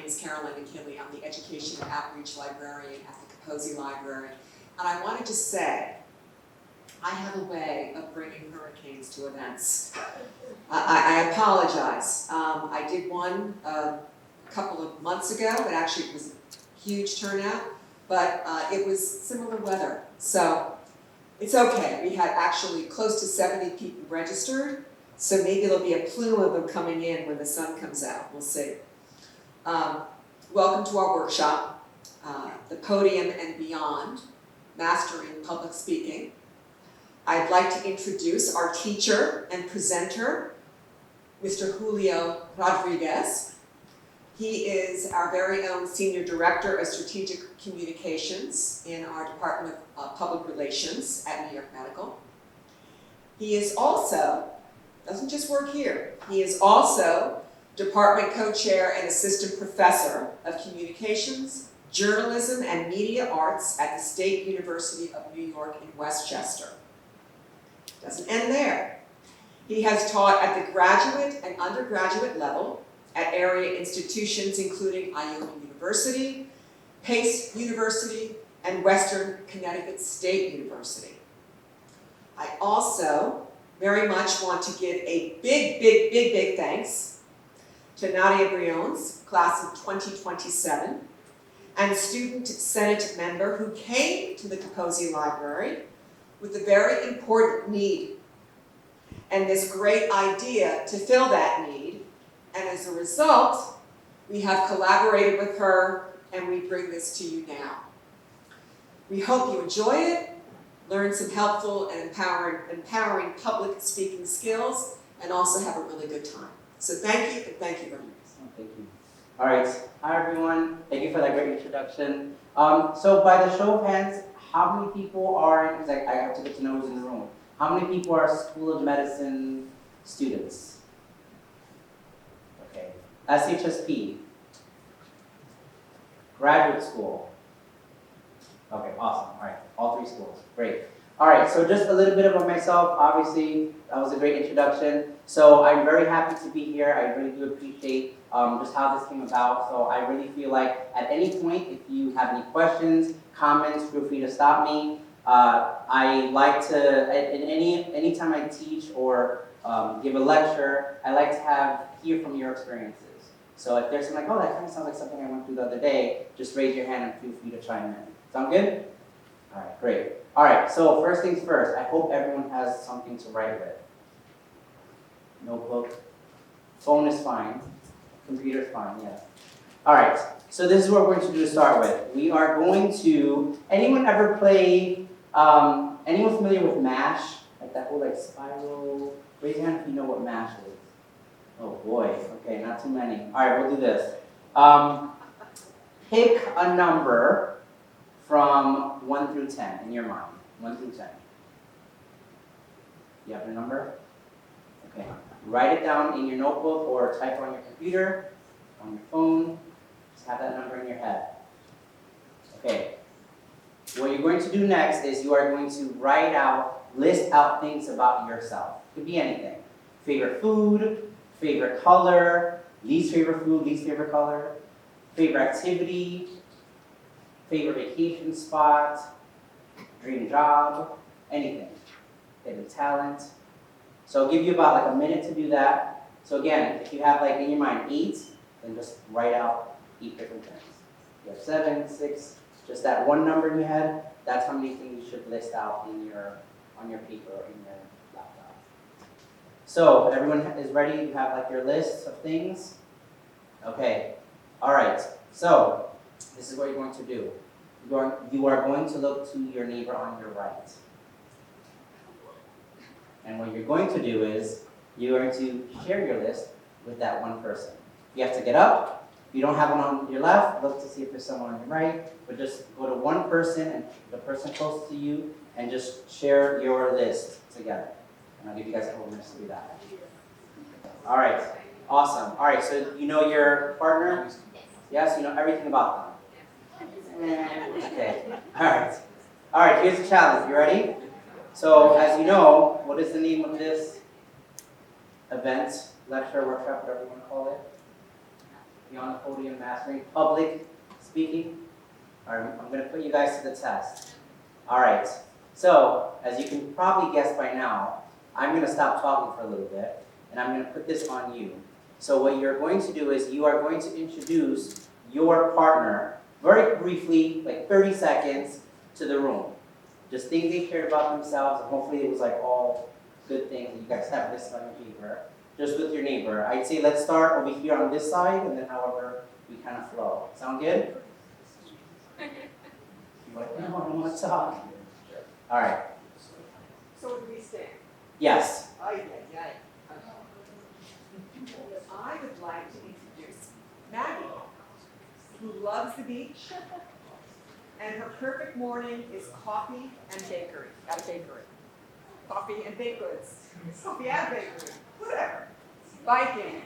is Carolyn McKinley. I'm the Education and Outreach Librarian at the Capozzi Library. And I wanted to say, I have a way of bringing hurricanes to events. I apologize. I did one a couple of months ago, but actually it was a huge turnout, but it was similar weather. So it's okay. We had actually close to 70 people registered, so maybe there'll be a plume of them coming in when the sun comes out. We'll see. Welcome to our workshop, the Podium and Beyond, Mastering Public Speaking. I'd like to introduce our teacher and presenter, Mr. Julio Rodriguez. He is our very own Senior Director of Strategic Communications in our Department of Public Relations at New York Medical. He is also, doesn't just work here, he is also Department Co-Chair and Assistant Professor of Communications, Journalism, and Media Arts at the State University of New York in Westchester. Doesn't end there. He has taught at the graduate and undergraduate level at area institutions including Iowa University, Pace University, and Western Connecticut State University. I also very much want to give a big thanks to Nadia Briones, class of 2027, and student Senate member who came to the Capozzi Library with a very important need and this great idea to fill that need. And as a result, we have collaborated with her and we bring this to you now. We hope you enjoy it, learn some helpful and empowering public speaking skills, and also have a really good time. So thank you, and thank you very much. Thank you. All right, hi everyone. Thank you for that great introduction. So by the show of hands, how many people are, because I have to get to know who's in the room, how many people are School of Medicine students? Okay. SHSP? Graduate school? Okay, awesome. All right, all three schools. Great. All right, so just a little bit about myself. Obviously, that was a great introduction. So I'm very happy to be here. I really do appreciate just how this came about. So I really feel like at any point, if you have any questions, comments, feel free to stop me. I like to, anytime I teach or give a lecture, I like to hear from your experiences. So if there's something like, oh, that kind of sounds like something I went through the other day, just raise your hand and feel free to chime in. Sound good? All right, great. All right, so first things first, I hope everyone has something to write with. Notebook. Phone is fine. Computer is fine, yeah. All right, so this is what we're going to do to start with. We are going to, anyone ever play, anyone familiar with MASH? Like that whole like spiral, raise your hand if you know what MASH is. Oh boy, okay, not too many. All right, we'll do this. Pick a number from 1 through 10 in your mind. 1 through 10. You have a number? Okay. Write it down in your notebook or type it on your computer, on your phone. Just have that number in your head. Okay. What you're going to do next is you are going to list out things about yourself. It could be anything. Favorite food, favorite color, least favorite food, least favorite color, favorite activity, favorite vacation spot, dream job, anything. Hidden talent. So I'll give you about like a minute to do that. So again, if you have like in your mind 8, then just write out 8 different things. You have 7, 6, just that one number in your head, that's how many things you should list out on your paper or in your laptop. So everyone is ready? You have like your list of things? Okay, all right. So this is what you're going to do. You are going to look to your neighbor on your right. And what you're going to do is, you're going to share your list with that one person. You have to get up. If you don't have one on your left, look to see if there's someone on your right. But just go to one person and the person close to you and just share your list together. And I'll give you guys a couple minutes to do that. All right, awesome. All right, so you know your partner? Yes, you know everything about them. Okay, all right. All right, here's the challenge. You ready? So, as you know, what is the name of this event, lecture, workshop, whatever you want to call it? be on the podium mastering public speaking. All right, I'm going to put you guys to the test. All right, so as you can probably guess by now, I'm going to stop talking for a little bit, and I'm going to put this on you. So what you're going to do is you are going to introduce your partner very briefly, like 30 seconds, to the room. Just things they cared about themselves, and hopefully it was like all good things, and you guys have this on your paper, just with your neighbor. I'd say let's start over here on this side, and then however we kind of flow. Sound good? You're like, no, I don't want to talk. All right. So would we stand? Yes. I would like to introduce Maggie, who loves the beach, and her perfect morning is coffee and bakery, at a bakery. Coffee and baked goods, coffee and bakery, whatever. Biking,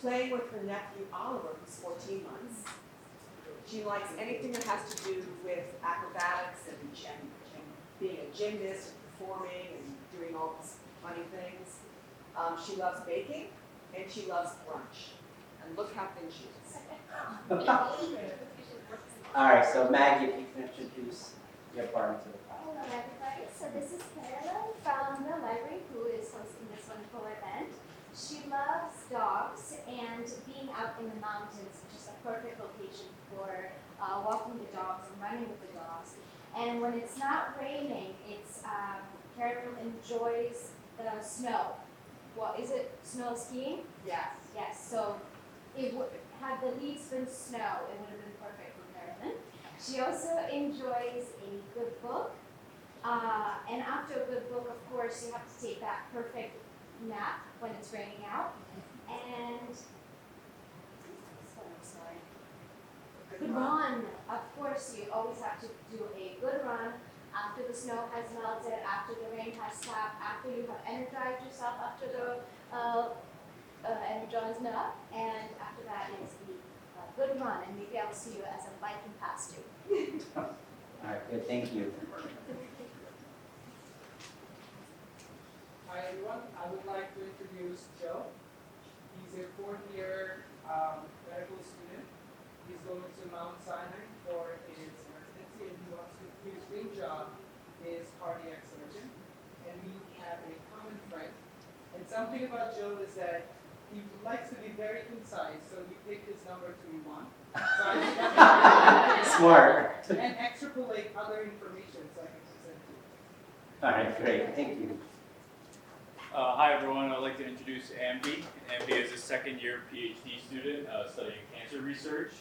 playing with her nephew Oliver, who's 14 months. She likes anything that has to do with acrobatics and being a gymnast and performing and doing all these funny things. She loves baking and she loves brunch. And look how thin she is. All right, so Maggie, if you can introduce your partner to the class. Hello everybody, so this is Caroline from the library who is hosting this wonderful event. She loves dogs and being out in the mountains is just a perfect location for walking the dogs and running with the dogs. And when it's not raining, it's Caroline enjoys the snow. Well, is it snow skiing? Yes. Yes, so it would, had the leaves been snow, it would have been perfect for Marilyn. She also enjoys a good book. And after a good book, of course, you have to take that perfect nap when it's raining out. And, good run. Of course, you always have to do a good run after the snow has melted, after the rain has stopped, after you have energized yourself, after the energized nap, and after that is the good run, and maybe I'll see you as a biking pass too. All right, good, thank you. Hi everyone, I would like to introduce Joe. He's a fourth-year medical student. He's going to Mount Sinai for his residency, and his dream job is cardiac surgeon. And we have a common friend. And something about Joe is that he likes to be very concise, so we picked his number 2-1. So I Smart. and extrapolate other information so I can present to you. All right, great, thank you. Hi everyone, I'd like to introduce Ambi. Ambi is a second-year PhD student studying cancer research.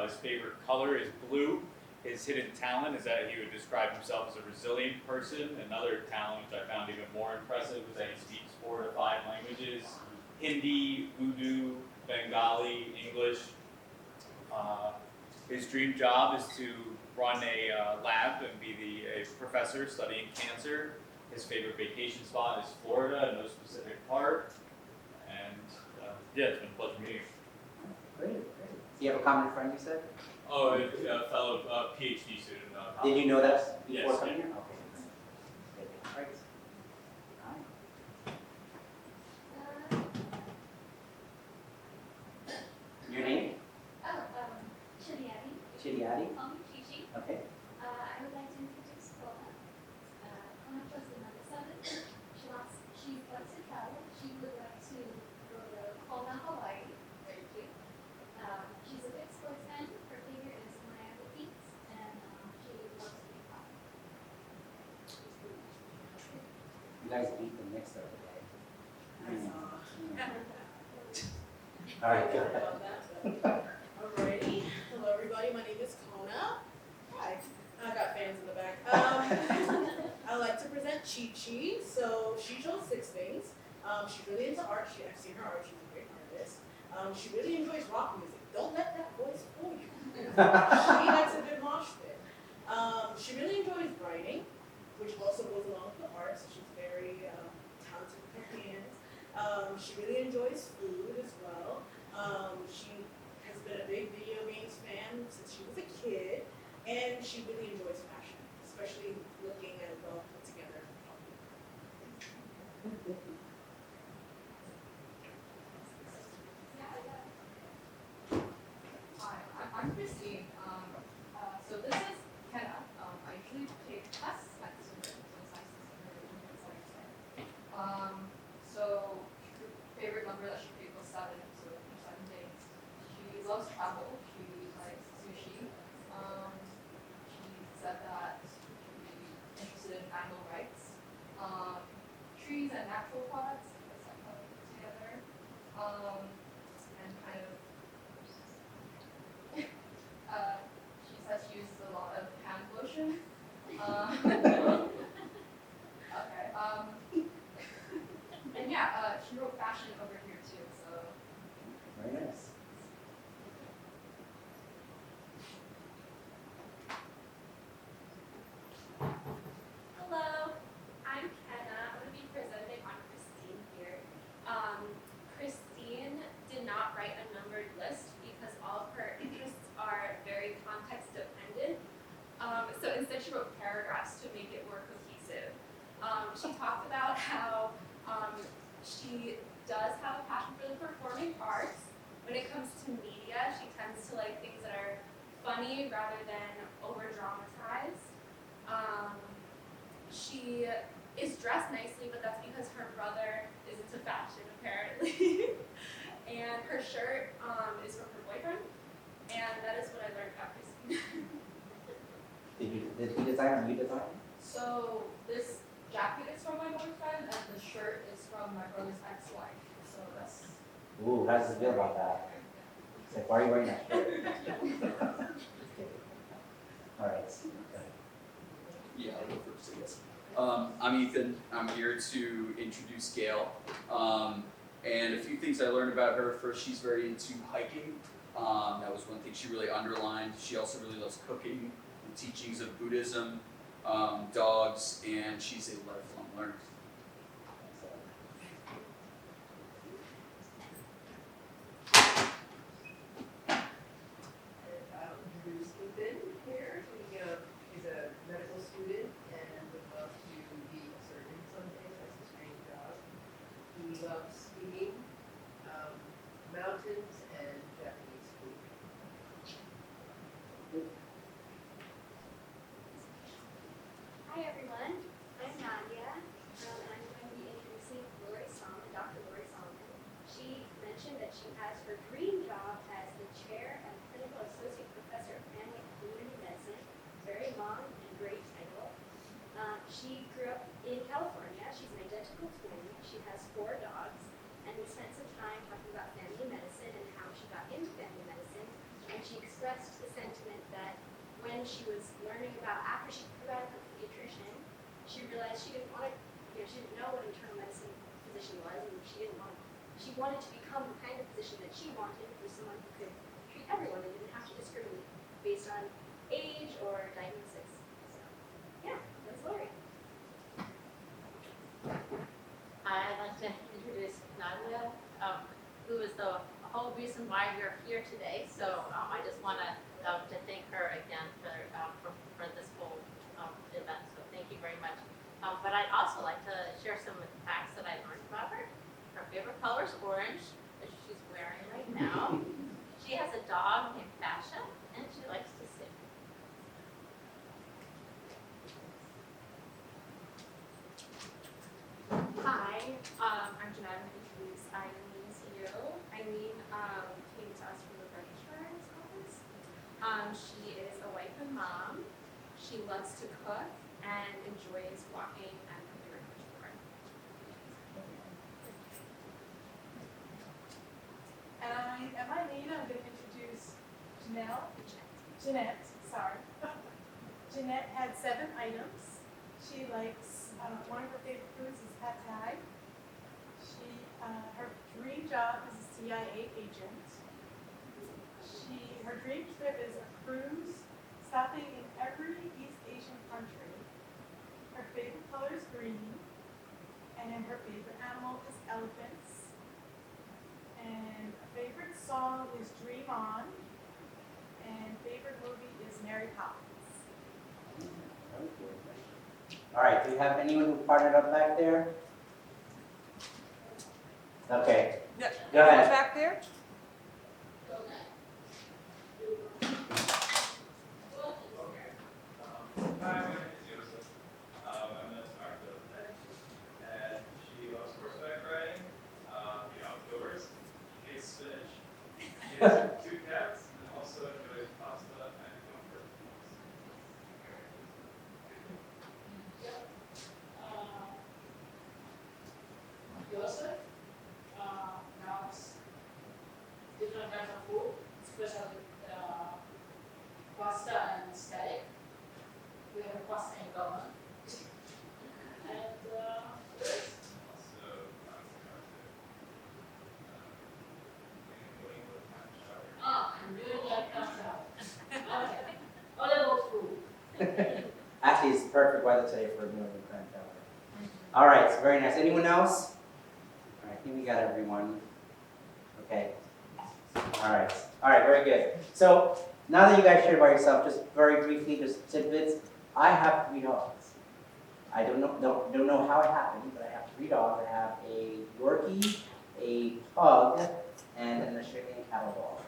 His favorite color is blue. His hidden talent is that he would describe himself as a resilient person. Another talent, which I found even more impressive, is that he speaks 4 to 5 languages: Hindi, Urdu, Bengali, English. His dream job is to run a lab and be a professor studying cancer. His favorite vacation spot is Florida, no specific part. And yeah, it's been a pleasure meeting you. Great, great. Do you have a common friend, you said? Oh, a fellow PhD student. Did you know that before Yes, coming yeah. here? Okay. Good. All right. Your name? Chiliadi. Chiriadi? Call me Chichi. Okay. I would like to introduce Kona. Kona was another son. She loves to travel. She would like to go to Kona, Hawaii. Very cute. She's a big sports fan. Her favorite is Miami Beach, and she loves to be hot. You guys beat the mix of the day. All right, go ahead. Alrighty, hello everybody, my name is Kona. Hi, I've got fans in the back. I like to present Chi Chi. So she shows 6 things. She's really into art. I've seen her art, she's a great artist. She really enjoys rock music. Don't let that voice fool you. She likes a good mosh pit. She really enjoys writing, which also goes along with the art, so she's very talented with her hands. She really enjoys food as well. She has been a big video games fan since she was a kid, and she really enjoys fashion, especially looking at well put together. I'm Christine. So this is Kenna. I usually take tests at December, so it's nice to see her doing it, so excited. So her favorite number that she picked was 7, so for 7 days. She loves travel. She likes sushi. She said that she's interested in animal rights, trees and natural products. That's like how they put together. And kind of. She says she uses a lot of hand lotion. Okay. And yeah, she wrote fashion over here too, so. Very nice. Hello, I'm Kenna. I'm going to be presenting on Christine here. Christine did not write a numbered list because all of her interests are very context dependent. So instead she wrote paragraphs to make it more cohesive. She talked about how she does have a passion for the performing arts. When it comes to media, she tends to like things that are funny rather than over dramatized. She is dressed nicely, but that's because her brother is into fashion apparently. And her shirt is from her boyfriend, and that is what I learned about Christine. Did he design or you design? So this jacket is from my boyfriend, and the shirt is from my brother's ex-wife. So that's. Ooh, how does it feel about that? It's like, why are you wearing that shirt? All right. Yeah, I'll go first, I guess. I'm Ethan. I'm here to introduce Gail. And a few things I learned about her. First, she's very into hiking. That was one thing she really underlined. She also really loves cooking, the teachings of Buddhism, dogs, and she's a lifelong learner. I'll introduce Ethan here. He's a medical student and would love to be a surgeon someday. That's his dream job. He loves skiing, mountains, and Japanese food. Hi everyone, I'm Nadia, and I'm going to be introducing Dr. Lori Solomon. She mentioned that she has her dream job as the chair and clinical associate professor of family and community medicine. Very long and great title. She grew up in California. She's an identical twin. She has 4 dogs, and we spent some time talking about family medicine and how she got into family medicine. And she expressed the sentiment that when she was learning about, after she got a pediatrician, she realized she didn't want to, she didn't know what internal medicine physician was, and she wanted to become the kind of physician that she wanted, for someone who could treat everyone and didn't have to discriminate based on age or diagnosis. So, yeah, that's Lori. I'd like to introduce Nadia, who is the whole reason why we're here today. So I just want to thank her again for this whole event. So thank you very much. But I'd also like to share some facts that I learned about her. Her favorite color is orange, which she's wearing right now. She has a dog named Fashion, and she likes to sing. Hi, I'm Jeanette. I'm going to introduce Eileen to you. Eileen came to us from the registrar's office. She is a wife and mom. She loves to cook and enjoys walking and computer board. And I'm Eileen. I'm going to introduce Jeanette, sorry. Jeanette had 7 items. She likes, one of her favorite foods is pad thai. Her dream job is a CIA agent. Her dream trip is a cruise, stopping in every East Asian country. Her favorite color is green, and her favorite animal is elephants. And a favorite song is Dream On, and favorite movie is Mary Poppins. All right, do you have anyone who partnered up back there? Okay, Yeah. go ahead. Back there? kids with 2 cats and also enjoys pasta and comfort foods. Joseph, loves different kinds of food, especially pasta and steak. We have a pasta in common. And Chris, Also, I really like pasta. Okay. All about food. Actually, it's perfect weather today for a New England clam chowder. All right, so very nice. Anyone else? All right, I think we got everyone. Okay. All right, very good. So now that you guys shared about yourself, just very briefly, just tidbits. I have 3 dogs. I don't know how it happened, but I have 3 dogs. I have a Yorkie, a Pug, and an Australian Cattle Dog.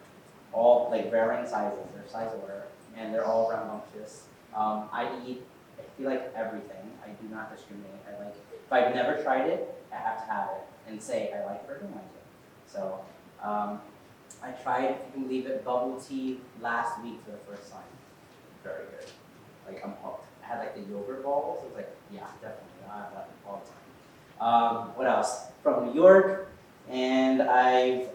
All like varying sizes, they're size order, and they're all rambunctious. I eat, I feel like everything. I do not discriminate. I like, if I've never tried it, I have to have it and say I like it or don't like it. So I tried, if you can believe it, bubble tea last week for the first time. Very good. Like I'm hooked. I had like the yogurt balls. I was like, yeah, definitely. I have that all the time. What else? From New York, and I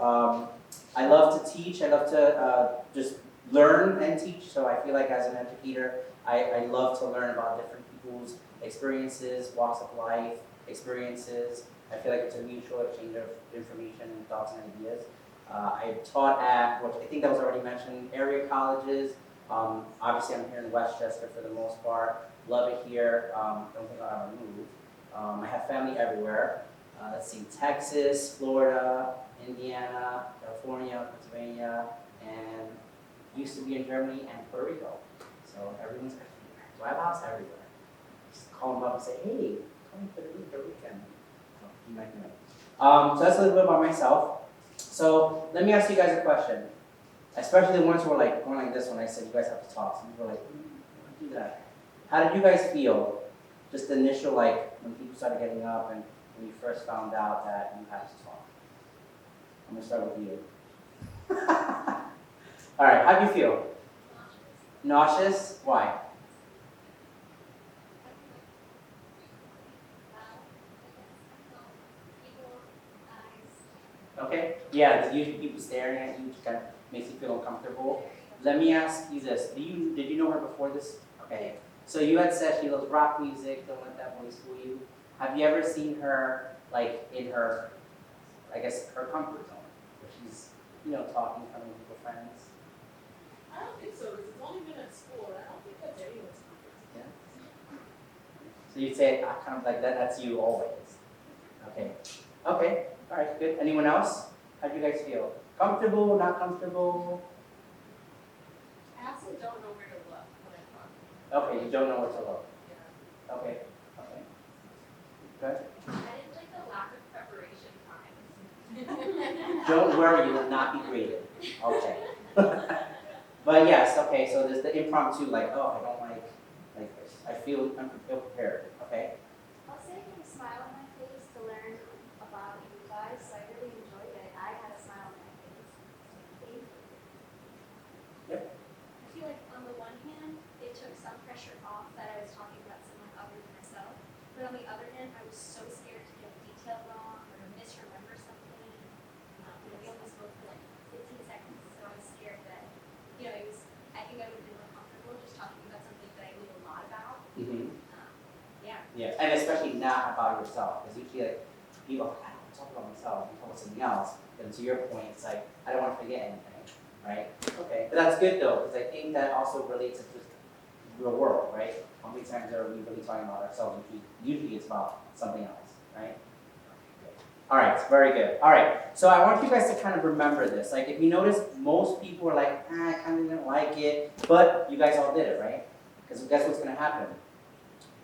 love to teach. I love to just learn and teach. So I feel like as an educator, I love to learn about different people's experiences, walks of life, experiences. I feel like it's a mutual exchange of information and thoughts and ideas. I taught at, which I think that was already mentioned, area colleges. Obviously, I'm here in Westchester for the most part. Love it here. Don't think I'll ever move. I have family everywhere. Let's see, Texas, Florida, Indiana, California, Pennsylvania, and used to be in Germany and Puerto Rico. So everyone's everywhere. So I have a house everywhere. Just call them up and say, hey, come to the weekend. So you might know. So that's a little bit about myself. So let me ask you guys a question. Especially the ones who were like going like this when I said you guys have to talk. Some people were like, don't do that. How did you guys feel? Just the initial, like, when people started getting up and when you first found out that you had to talk. I'm gonna start with you. All right, how do you feel? Nauseous? Why? Okay, yeah, there's usually people staring at you, which kind of makes you feel uncomfortable. Let me ask you this, did you know her before this? Okay, so you had said she loves rock music, don't let that voice fool you. Have you ever seen her, like, in her, I guess, her comfort zone, where she's, talking in front of people, friends? I don't think so, because it's only been at school, and I don't think that's anyone's comfort. Yeah. So you'd say, kind of like that's you always. Okay, all right, good. Anyone else? How do you guys feel? Comfortable, not comfortable? I also don't know where to look when I'm talking. Okay, you don't know where to look. Yeah. Okay. Good. I didn't like the lack of preparation time. Don't worry, you will not be graded. Okay. But yes, okay, so there's the impromptu, like, oh, I don't like this. I feel ill-prepared. Okay. I'll say you can smile on my face to learn about you guys, so I really enjoyed it. I had a smile on my face. Thank you. I feel like on the one hand, it took some pressure off that I was talking about someone other than myself. But on the other hand, I was so scared to get a detail wrong or to misremember something. We only spoke for like 15 seconds, so I was scared that, I think I would have been more comfortable just talking about something that I knew a lot about. Mm-hmm. Yeah. Yeah, and especially not about yourself, because usually like people, I don't want to talk about myself, I'm talking about something else. And to your point, it's like I don't want to forget anything, right? Okay, but that's good though, because I think that also relates to just real world, right? How many times are we really talking about ourselves? Usually it's about something else, right? All right, very good. All right, so I want you guys to kind of remember this. Like, if you notice, most people are like, I kind of didn't like it, but you guys all did it, right? Because guess what's going to happen?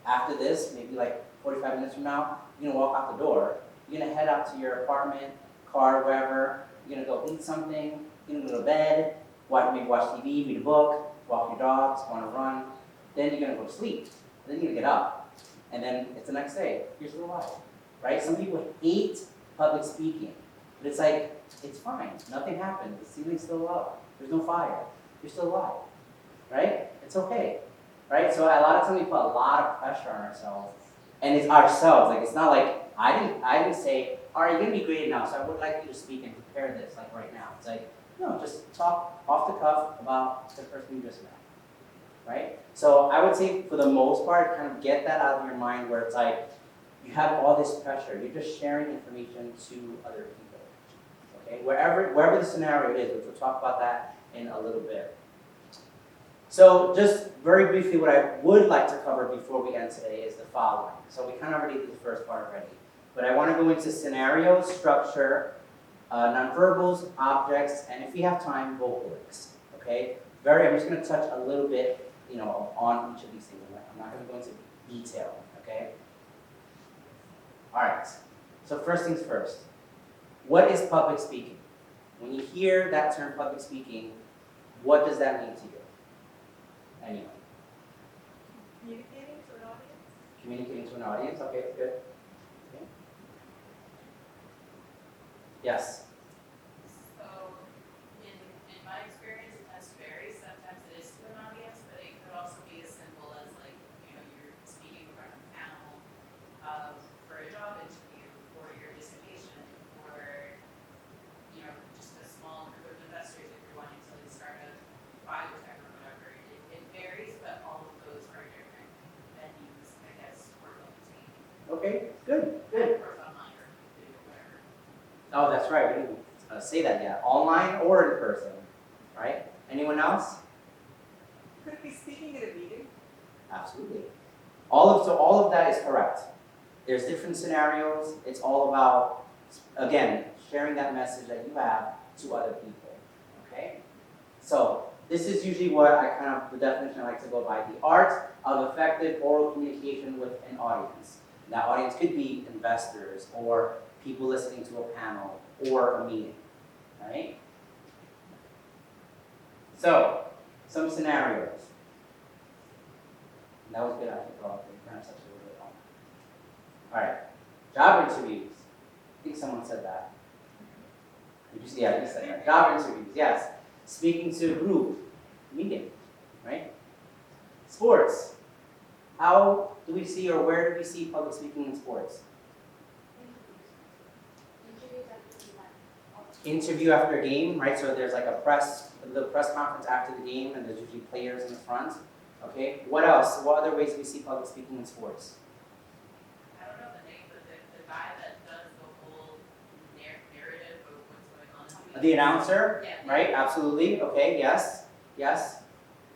After this, maybe like 45 minutes from now, you're going to walk out the door. You're going to head out to your apartment, car, wherever. You're going to go eat something. You're going to go to bed, maybe watch TV, read a book, walk your dogs, go on a run. Then you're going to go to sleep. Then you're going to get up. And then it's the next day. Here's your life, right? Some people hate public speaking. But it's like, It's fine, nothing happened, the ceiling's still up, there's no fire, you're still alive, right? It's okay, right? So a lot of times we put a lot of pressure on ourselves, and it's ourselves, like it's not like, I didn't say, all right, you're gonna be graded now, so I would like you to speak and prepare this, like right now. It's like, no, just talk off the cuff about the person you just met, right? So I would say for the most part, kind of get that out of your mind where it's like, you have all this pressure, you're just sharing information to other people, okay? Wherever the scenario is, which we'll talk about that in a little bit. So just very briefly, what I would like to cover before we end today is the following. So we kind of already did the first part already, but I want to go into scenarios, structure, nonverbals, objects, and if we have time, vocal links, okay? I'm just going to touch a little bit, on each of these things. I'm not going to go into detail, okay? All right, so first things first. What is public speaking? When you hear that term public speaking, what does that mean to you? Anyone? Communicating to an audience. Communicating to an audience, okay, good. Okay. Yes? So, in my experience, it tends to vary. Sometimes it is to an audience, but it could also be as simple as like, you're speaking in front of a panel for a job interview, or your dissertation, or, just a small group of investors if you're wanting to like start a biotech or whatever. It varies, but all of those are different venues, I guess, for public speaking. Okay, good, good. Of course, online or video, whatever. Oh, that's right, we didn't say that yet. Online or in person, right? Anyone else? Could it be speaking at a meeting? Absolutely. All of that is correct. There's different scenarios. It's all about, again, sharing that message that you have to other people, okay? So this is usually what the definition I like to go by, the art of effective oral communication with an audience. That audience could be investors or people listening to a panel or a meeting, right? So, some scenarios. And that was good, I think, kind of touched a little bit on. All right, job interviews. I think someone said that. Did you see? Yeah, you said that. Job interviews, yes. Speaking to a group, meeting, right? Sports. How do we see or where do we see public speaking in sports? Interview after a game, right? So there's like the press conference after the game, and there's usually players in the front. Okay, what else? What other ways do we see public speaking in sports? I don't know the name, but the guy that does the whole narrative of what's going on. The announcer, Yeah. right? Absolutely. Okay, yes, yes.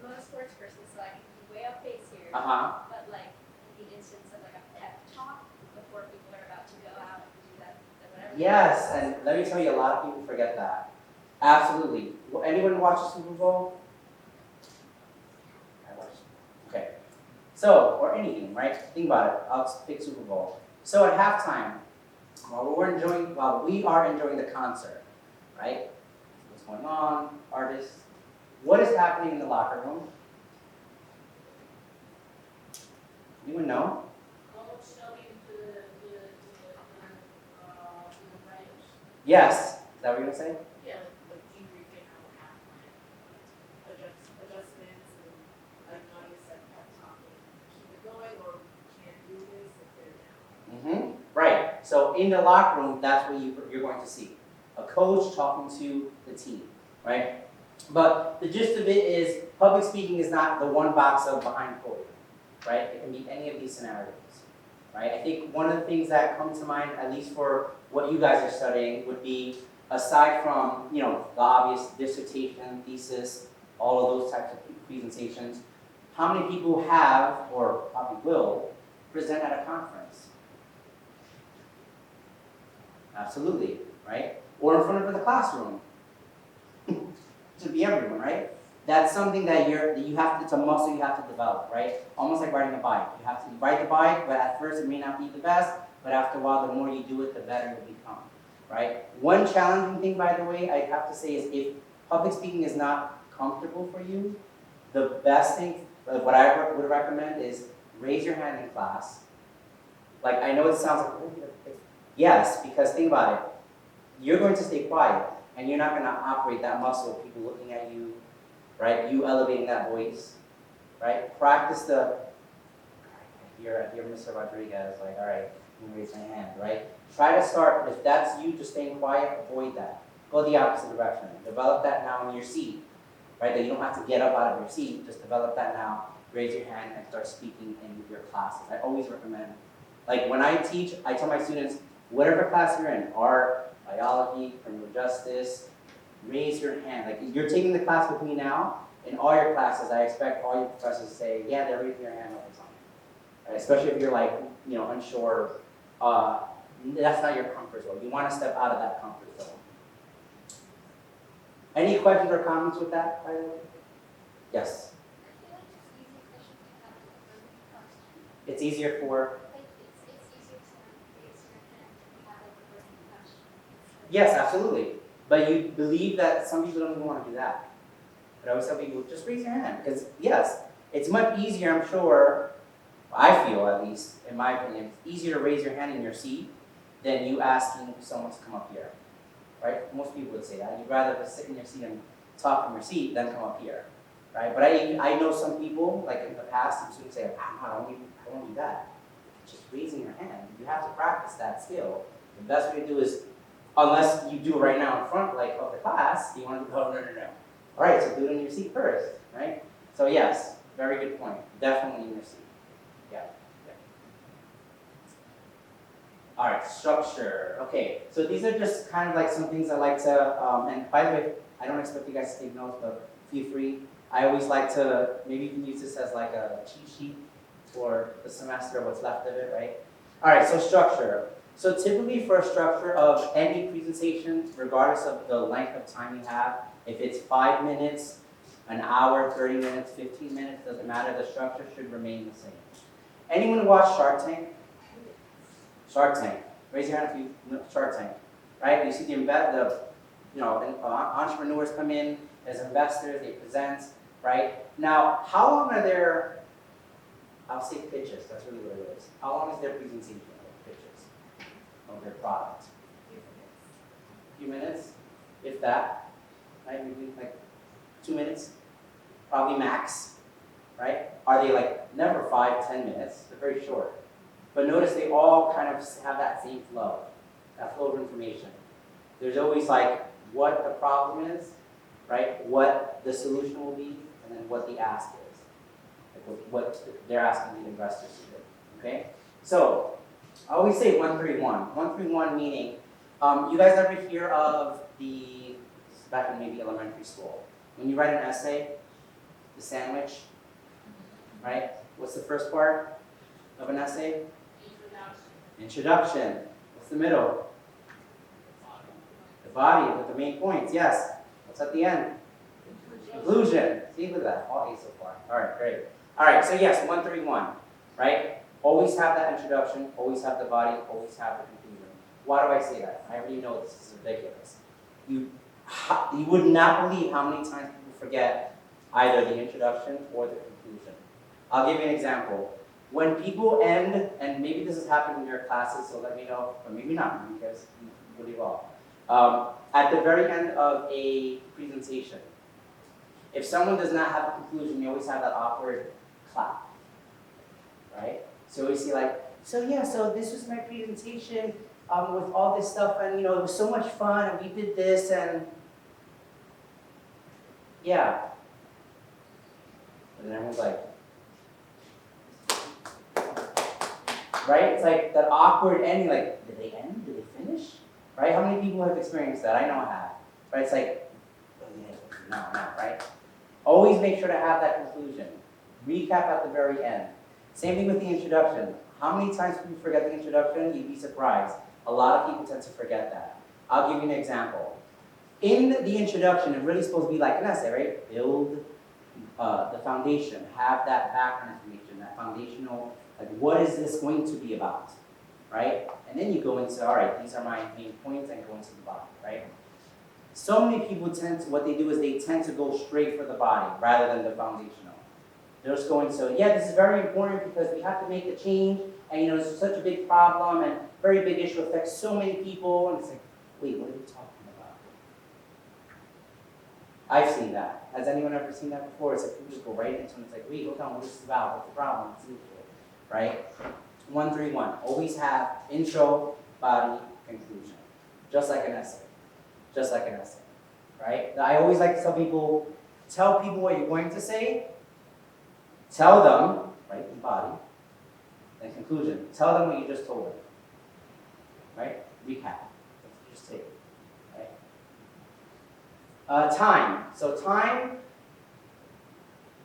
I'm not a sports person, so I can be way off base here. But like the instance of like a pep talk before people are about to go out and do that whatever. Yes, and let me tell you, a lot of people forget that. Absolutely. Anyone watch the Super Bowl? I watch. Okay. So, or any game, right? Think about it. I'll pick Super Bowl. So at halftime, while we are enjoying the concert, right? What's going on? Artists. What is happening in the locker room? Anyone know? Yes. Is that what you're gonna say? Yeah, like debriefing how it happened, adjustments, and like now you said pep talking, keep it going, or can't do this if they're down. Right. So in the locker room, that's what you're going to see. A coach talking to the team, right? But the gist of it is public speaking is not the one box of behind podium, right? It can be any of these scenarios, right? I think one of the things that come to mind, at least for what you guys are studying, would be aside from, the obvious dissertation, thesis, all of those types of presentations, how many people have, or probably will, present at a conference? Absolutely, right? Or in front of the classroom. To be everyone, right? That's something that it's a muscle you have to develop, right? Almost like riding a bike. You have to ride the bike, but at first it may not be the best, but after a while, the more you do it, the better you'll become, right? One challenging thing, by the way, I have to say is if public speaking is not comfortable for you, the best thing, what I would recommend is raise your hand in class. Like, I know it sounds like, yes, because think about it. you're going to stay quiet, and you're not going to operate that muscle of people looking at you, right? You elevating that voice, right? Practice the, you're Mr. Rodriguez, like, all right, you raise my hand, right? Try to start, if that's you just staying quiet, avoid that. Go the opposite direction. Develop that now in your seat, right? That you don't have to get up out of your seat, just develop that now. Raise your hand and start speaking in your classes. I always recommend, like when I teach, I tell my students, whatever class you're in, art, biology, criminal justice, raise your hand. Like you're taking the class with me now, in all your classes, I expect all your professors to say, yeah, they're raising their hand all the time. Right? Especially if you're like, unsure, that's not your comfort zone. You want to step out of that comfort zone. Any questions or comments with that, by the way? Yes. It's easier for? Yes, absolutely. But you believe that some people don't even want to do that. But I always tell people, just raise your hand. Because yes, it's much easier, I'm sure, I feel at least, in my opinion, it's easier to raise your hand in your seat than you asking someone to come up here. Right? Most people would say that. You'd rather just sit in your seat and talk from your seat than come up here. Right? But I know some people, like in the past, some students say, I don't want to do that. Just raising your hand. You have to practice that skill. The best way to do is, unless you do it right now in front like of the class, you want to go, no. All right, so do it in your seat first, right? So yes, very good point. Definitely in your seat. Yeah. All right, structure. Okay, so these are just kind of like some things I like to, and by the way, I don't expect you guys to take notes, but feel free. I always like to, maybe you can use this as like a cheat sheet for the semester, what's left of it, right? All right, so structure. So typically for a structure of any presentation, regardless of the length of time you have, if it's 5 minutes, an hour, 30 minutes, 15 minutes, doesn't matter, the structure should remain the same. Anyone watch Shark Tank? Shark Tank. Raise your hand if you know Shark Tank, right? You see entrepreneurs come in as investors, they present, right? Now, how long are their, I'll say pitches, that's really what it is. How long is their presentation of pitches of their product? A few minutes, if that, right? Maybe like 2 minutes, probably max, right? Are they like never 5, 10 minutes? They're very short. But notice they all kind of have that same flow, that flow of information. There's always like what the problem is, right? What the solution will be, and then what the ask is. Like what they're asking the investors to do, okay? So, I always say 131. 131 meaning, you guys ever hear of back in maybe elementary school, when you write an essay, the sandwich, right? What's the first part of an essay? Introduction. What's the middle? The body with the main points, yes. What's at the end? Conclusion. See, look at that. All A's so far. All right, great. All right, so yes, 131, right? Always have that introduction, always have the body, always have the conclusion. Why do I say that? I already know this is ridiculous. You would not believe how many times people forget either the introduction or the conclusion. I'll give you an example. When people end, and maybe this has happened in your classes, so let me know, or maybe not, because you would evolve. At the very end of a presentation, if someone does not have a conclusion, you always have that awkward clap, right? So we see like, so this was my presentation with all this stuff, and it was so much fun, and we did this, and yeah. And then everyone's like, right? It's like that awkward ending, like, did they end? Did they finish? Right? How many people have experienced that? I know I have. Right? It's like, oh, yeah, no, right? Always make sure to have that conclusion. Recap at the very end. Same thing with the introduction. How many times people forget the introduction? You'd be surprised. A lot of people tend to forget that. I'll give you an example. In the introduction, it's really supposed to be like an essay, right? Build the foundation. Have that background information, that foundational. Like, what is this going to be about, right? And then you go into, all right, these are my main points, and go into the body, right? So many people what they do is they tend to go straight for the body rather than the foundational. They're just going, so yeah, this is very important because we have to make the change, and it's such a big problem and very big issue, affects so many people, and it's like, wait, what are you talking about? I've seen that. Has anyone ever seen that before? It's like people just go right into it. It's like, wait, hold on, what is this about? What's the problem? What's the issue? Right? 131. Always have intro, body, conclusion. Just like an essay. Just like an essay. Right? I always like to tell people what you're going to say. Tell them, right, in body. And conclusion. Tell them what you just told them. Right? Recap. Just take. Right? Time. So time,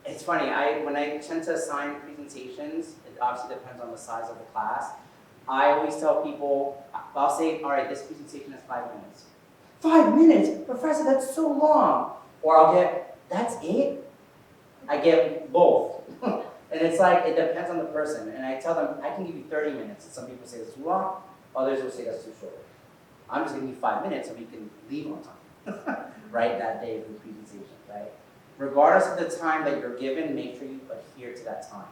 it's funny, when I tend to assign presentations, it obviously depends on the size of the class. I always tell people, I'll say, all right, this presentation is 5 minutes. 5 minutes? Professor, that's so long. Or I'll get, that's it? I get both. And it's like, it depends on the person. And I tell them, I can give you 30 minutes. And some people say that's too long, others will say that's too short. I'm just giving you 5 minutes so we can leave on time, right, that day of the presentation, right? Regardless of the time that you're given, make sure you adhere to that time,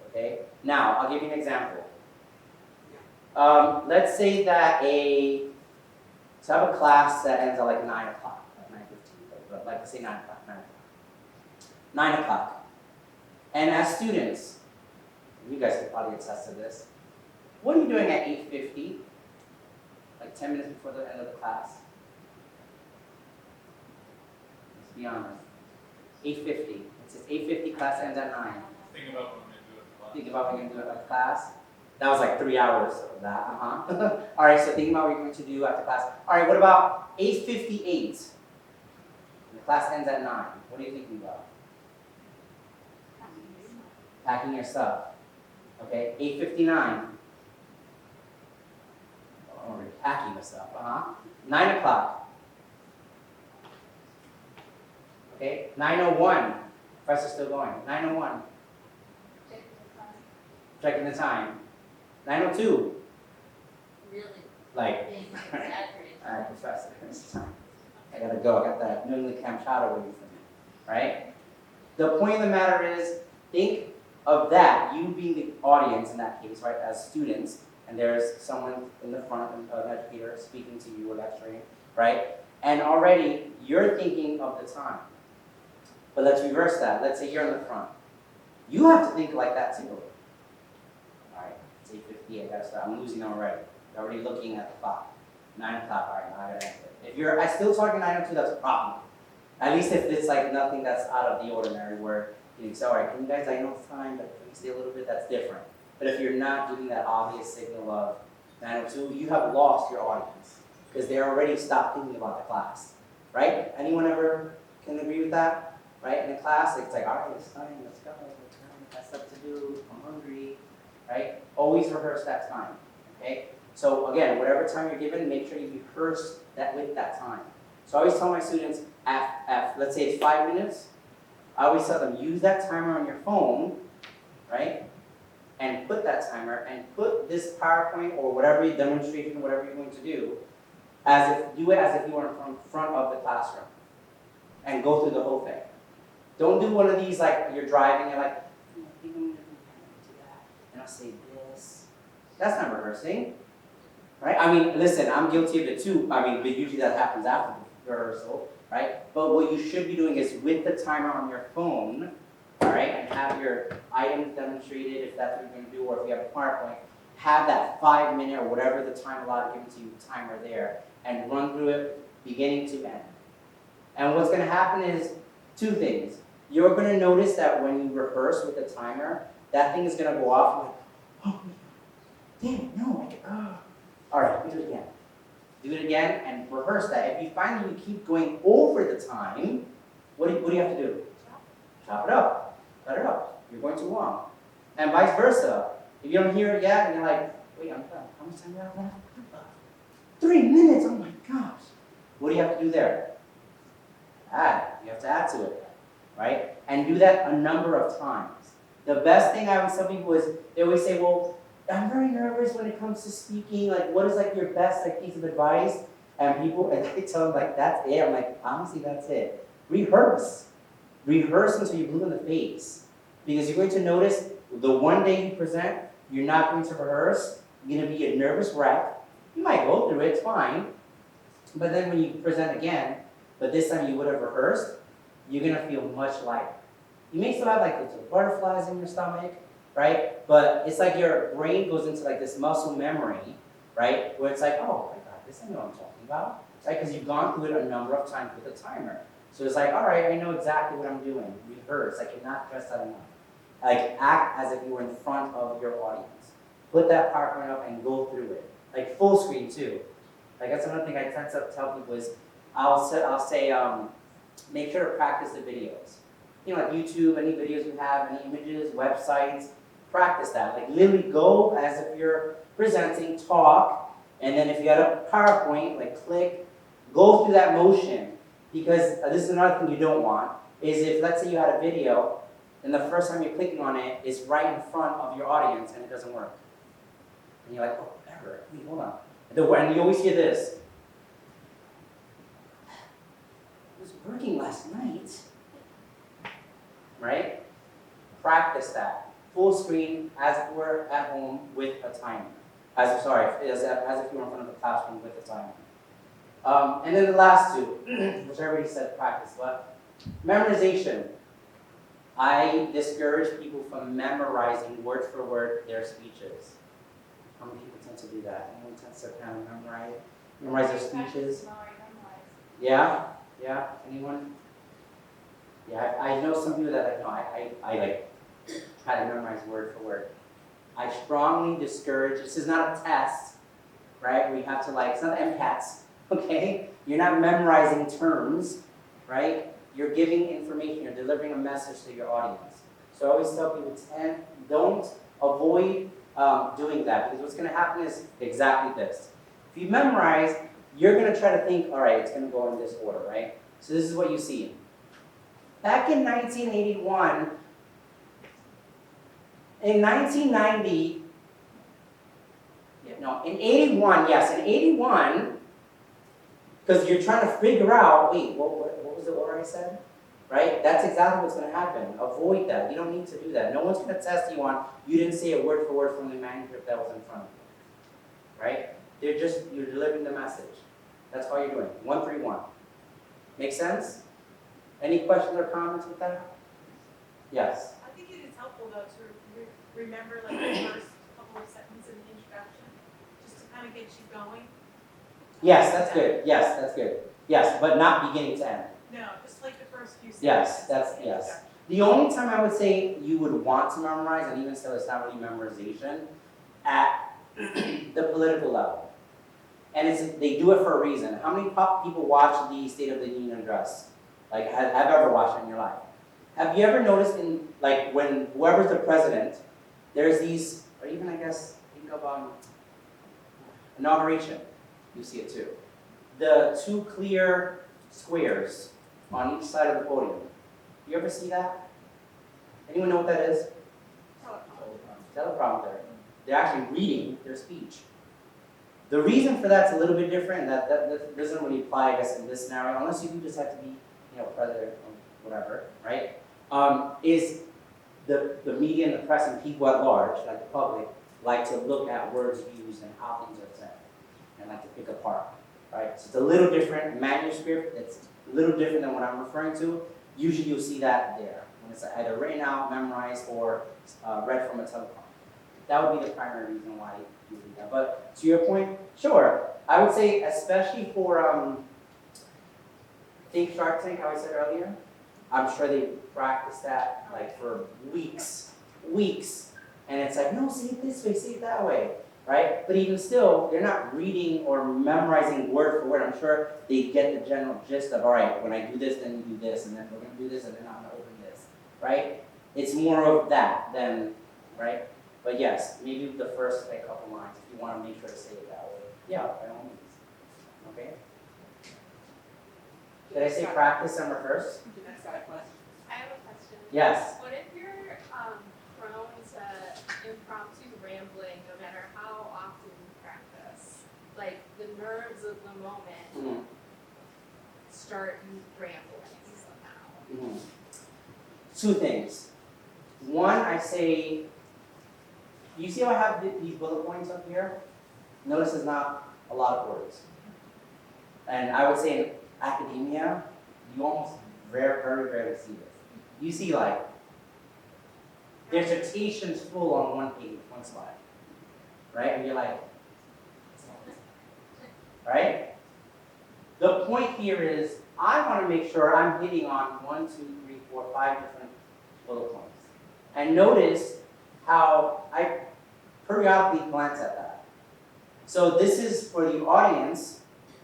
okay? Now, I'll give you an example. Let's say that so I have a class that ends at like 9 o'clock, like 9:15, but like let's say 9 o'clock, 9 o'clock. 9 o'clock. And as students, you guys could probably attest to this, what are you doing at 8:50? Like 10 minutes before the end of the class? Let's be honest. 8:50. It says 8:50, class ends at 9. Think about what I'm gonna do at the class. Think about what you're gonna do at class. That was like 3 hours of that, All right, so think about what you're going to do after class. All right, what about 8:58? The class ends at 9. What are you thinking about? Packing your stuff. Okay, 8:59. Oh, we're packing the stuff, 9 o'clock. Okay, 9:01. Professor's still going. 9:01. Checking the time. 9:02. Really Like, being exaggerated. all right, professor, it's time. I gotta go. I got that New England clam chowder waiting for me, right? The point of the matter is, think of that, you being the audience in that case, right, as students, and there's someone in the front, an educator speaking to you or lecturing, right? And already you're thinking of the time. But let's reverse that. Let's say you're in the front. You have to think like that too. All right, it's 8:50, I gotta start. I'm losing already. You're already looking at the clock. 9 o'clock, all right, now I gotta answer. If you're still talking 9:02, that's a problem. At least if it's like nothing that's out of the ordinary where you say, all right, can you guys, I know it's time, but can we stay a little bit? That's different. But if you're not giving that obvious signal of 9:02, you have lost your audience because they're already stopped thinking about the class, right? Anyone ever can agree with that? Right, in a class, it's like, all right, it's time, let's go, got stuff to do, I'm hungry, right? Always rehearse that time, okay? So again, whatever time you're given, make sure you rehearse that with that time. So I always tell my students, let's say it's 5 minutes, I always tell them, use that timer on your phone, right? And put that timer, and put this PowerPoint or whatever demonstration, whatever you're going to do, do it as if you were in front of the classroom. And go through the whole thing. Don't do one of these like you're driving and like, I think I'm gonna do that. And I'll say this. That's not rehearsing. Right? I mean, listen, I'm guilty of it too. I mean, but usually that happens after the rehearsal, right? But what you should be doing is with the timer on your phone, all right, and have your items demonstrated if that's what you're gonna do, or if you have a PowerPoint, have that 5 minute or whatever the time allotted given to you timer there, and run through it beginning to end. And what's gonna happen is two things. You're gonna notice that when you rehearse with the timer, that thing is gonna go off like, oh, damn it, no, all right, do it again. Do it again and rehearse that. If you find that you keep going over the time, what do you have to do? Chop it up, cut it up. You're going too long. And vice versa. If you don't hear it yet and you're like, wait, I'm done. How much time do I have left? 3 minutes, oh my gosh. What do you have to do there? Add, you have to add to it, right? And do that a number of times. The best thing I would tell people is, they always say, well, I'm very nervous when it comes to speaking, like what is like your best like piece of advice? And I tell them like, that's it. I'm like, honestly, that's it. Rehearse. Rehearse until you're blue in the face. Because you're going to notice the one day you present, you're not going to rehearse, you're gonna be a nervous wreck. You might go through it, it's fine. But then when you present again, but this time you would have rehearsed, you're gonna feel much lighter. You may still have like little butterflies in your stomach, right? But it's like your brain goes into like this muscle memory, right? Where it's like, oh my God, this I know what I'm talking about, right? Because you've gone through it a number of times with a timer. So it's like, all right, I know exactly what I'm doing. Rehearse, I cannot stress that enough. Like act as if you were in front of your audience. Put that PowerPoint up and go through it. Like full screen too. Like that's another thing I tend to tell people is, I'll say, make sure to practice the videos. You know, like YouTube, any videos you have, any images, websites, practice that. Like literally go as if you're presenting, talk, and then if you had a PowerPoint, like click, go through that motion. Because this is another thing you don't want, is if let's say you had a video, and the first time you're clicking on it is right in front of your audience and it doesn't work. And you're like, oh, error, wait, hold on. And you always hear this. It was working last night. Right? Practice that. Full screen as if we're at home with a timer. As if you were in front of the classroom with a timer. And then the last two, which I already said practice, but memorization. I discourage people from memorizing word for word their speeches. How many people tend to do that? Anyone tends to kind of memorize their speeches? Yeah? Yeah? Anyone? Yeah, I know some people that I like try to memorize word for word. I strongly discourage, this is not a test, right? We have to it's not MCATs, okay? You're not memorizing terms, right? You're giving information, you're delivering a message to your audience. So I always tell people, don't avoid doing that, because what's gonna happen is exactly this. If you memorize, you're gonna try to think, all right, it's gonna go in this order, right? So this is what you see. Back in 1981, in 1990, in 81, because you're trying to figure out, wait, what was the order I said? Right? That's exactly what's going to happen. Avoid that. You don't need to do that. No one's going to test you on, you didn't say a word for word from the manuscript that was in front of you. Right? You're delivering the message. That's all you're doing. 1-3-1. Make sense? Any questions or comments with that? Yes. I think it is helpful though to remember like the first couple of sentences in the introduction, just to kind of get you going. Yes, that's good. Yes, that's good. Yes, but not beginning to end. No, just like the first few sentences. Yes, of the yes. introduction. The only time I would say you would want to memorize, and even still it's not really memorization, at the political level. And they do it for a reason. How many people watch the State of the Union address? Like, have ever watched it in your life? Have you ever noticed in, like, when whoever's the president, there's these, or even I guess, think of inauguration, you see it too. The two clear squares on each side of the podium. You ever see that? Anyone know what that is? Teleprompter. They're actually reading their speech. The reason for that's a little bit different, that doesn't really apply, I guess, in this scenario, unless you do just have to be, president or whatever, right? Is the media and the press and people at large, like the public, like to look at words used and how things are said, and like to pick apart, right? So it's a little different. Manuscript, it's a little different than what I'm referring to. Usually you'll see that there, when it's either written out, memorized, or read from a teleprompter. That would be the primary reason why you do that. But to your point, sure. I would say, especially for Think Shark Tank, how I said earlier, I'm sure they practice that like for weeks. And it's like, no, say it this way, say it that way, right? But even still, they're not reading or memorizing word for word. I'm sure they get the general gist of, all right, when I do this, then you do this, and then we're gonna do this, and then I'm gonna open this, right? It's more of that than, right? But yes, maybe the first couple lines, if you want to make sure to say it that way. Yeah, by all means. Okay? Did I say practice and rehearse? That's got a question. I have a question. Yes. What if you're prone to impromptu rambling no matter how often you practice? Like the nerves of the moment start you rambling somehow. Two things. One, I say, you see how I have these bullet points up here? Notice there's not a lot of words. And I would say in academia, you almost very rarely see this. You see like dissertations full on one page, one slide, right? And you're like, right? The point here is I want to make sure I'm hitting on 1, 2, 3, 4, 5 different bullet points. And notice how I periodically glance at that. So this is for the audience,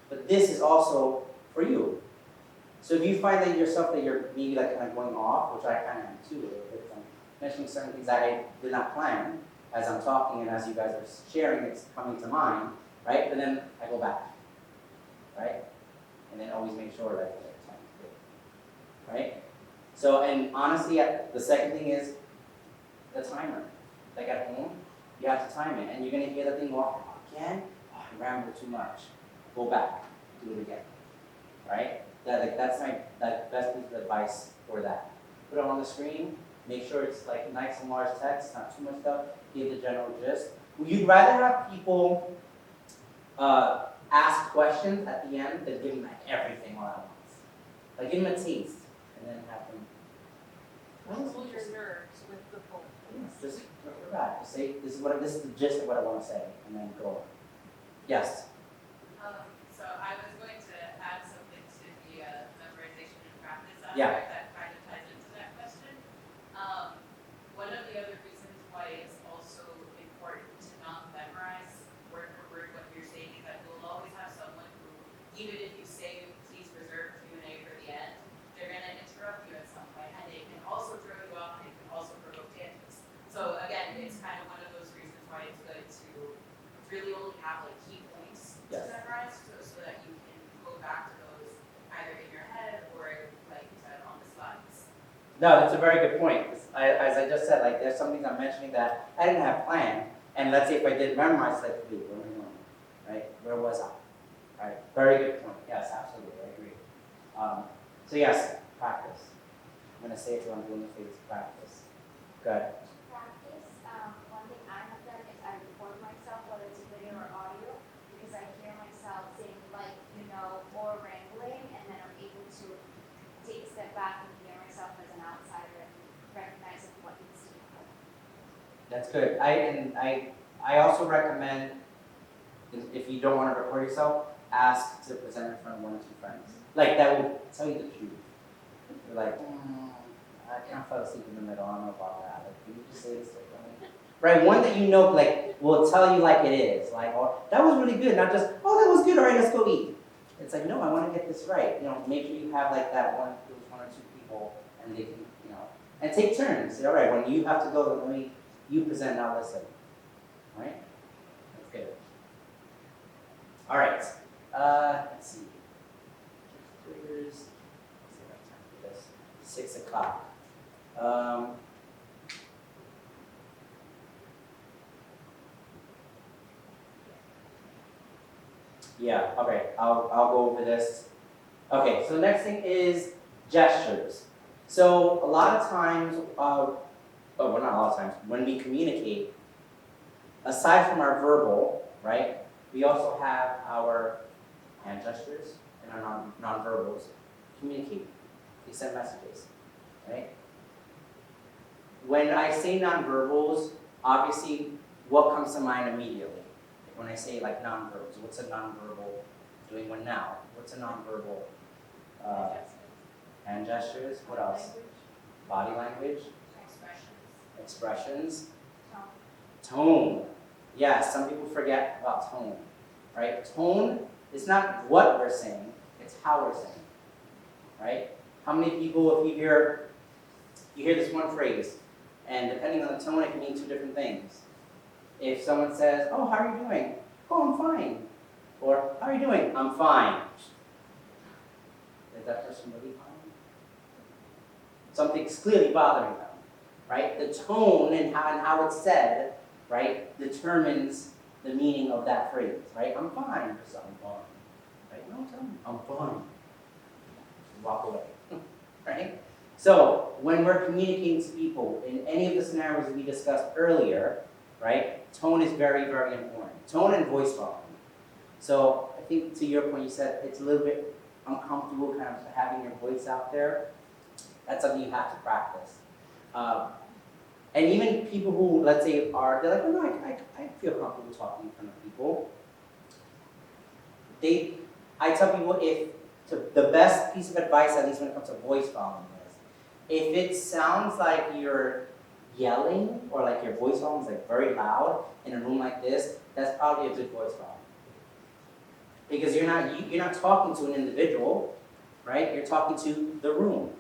but this is also for you. So if you find that yourself that you're maybe like kind of going off, which I kind of am too a little bit, I'm mentioning certain things that I did not plan as I'm talking and as you guys are sharing, it's coming to mind, right? But then I go back, right? And then always make sure that the time is good, right? So, and honestly, the second thing is the timer. Like at home, you have to time it, and you're gonna hear the thing off again. Oh, I rambled too much. Go back, do it again, right? That's my best piece of advice for that. Put it on the screen. Make sure it's like nice and large text, not too much stuff. Give the general gist. Would you rather have people ask questions at the end than give them like everything all at once? Like give them a taste and then have them. Hold your nerves with the bullet. Just refer back. Just say this is the gist of what I want to say, and then go. Yes. So I was going to add something to the memorization and practice aspect Yeah. that kind of ties into that question. One of the other reasons why it's also important to not memorize word for word what you're saying is that you'll always have someone who, even if you say please reserve Q&A for the end, they're going to interrupt you at some point, and they can also throw you off, and it can also provoke tangents. So again, it's kind of one of those reasons why it's good to really only have like key points to Yes. memorize, so that you can go back to those either in your head or, like you said, on the slides. No, that's a very good point. As I just said, like there's some things I'm mentioning that I didn't have planned, and let's say if I did memorize, like, wait, where am I going? Right? Where was I? Right? Very good point. Yes, absolutely, I agree. So yes, practice. I'm gonna say it till I'm doing the face. Practice. Good. Practice, one thing I have done is I record myself, whether it's video or audio, because I hear myself saying like, or rambling, and then I'm able to take a step back and hear myself as an outsider and recognizing what needs to be done. That's good. I also recommend if you don't want to record yourself, ask to present in front of 1 or 2 friends. Like that will tell you the truth. You're like, I kind of fell asleep in the middle. I don't know about that. Like, can you just say this differently? Right, one that you know, like, will tell you like it is. Like, oh, that was really good. Not just, oh, that was good. All right, let's go eat. It's like, no, I want to get this right. Make sure you have like that those 1 or 2 people, and they can, and take turns. Say, all right, when you have to go, you present, now listen. All right, that's good. All right, let's see. Let's see what time it is. 6 o'clock. Yeah, okay, I'll go over this. Okay, so the next thing is gestures. So a lot of times, well, not a lot of times, when we communicate, aside from our verbal, right, we also have our hand gestures and our non-verbals communicate. They send messages, right? When I say non-verbals, obviously, what comes to mind immediately? When I say like non-verbals, what's a non-verbal? Doing one now. What's a non-verbal? Hand gestures. What else? Body language. Expressions. Tone. Yeah, some people forget about tone, right? Tone is not what we're saying, it's how we're saying, right? How many people, if you hear this one phrase, and depending on the tone, it can mean 2 different things. If someone says, oh, how are you doing? Oh, I'm fine. Or, how are you doing? I'm fine. Is that person really fine? Something's clearly bothering them, right? The tone and how it's said, right, determines the meaning of that phrase, right? I'm fine. Or I'm fine. Right? No, tell me, I'm fine. Walk away, right? So, when we're communicating to people, in any of the scenarios we discussed earlier, right, tone is very, very important. Tone and voice volume. So, if think to your point, you said it's a little bit uncomfortable kind of having your voice out there. That's something you have to practice. And even people who, let's say, they're like, oh no, I feel comfortable talking in front of people. I tell people the best piece of advice, at least when it comes to voice volume, is if it sounds like you're yelling or like your voice volume is like very loud in a room like this, that's probably a good voice volume. Because you're not talking to an individual, right? You're talking to the room,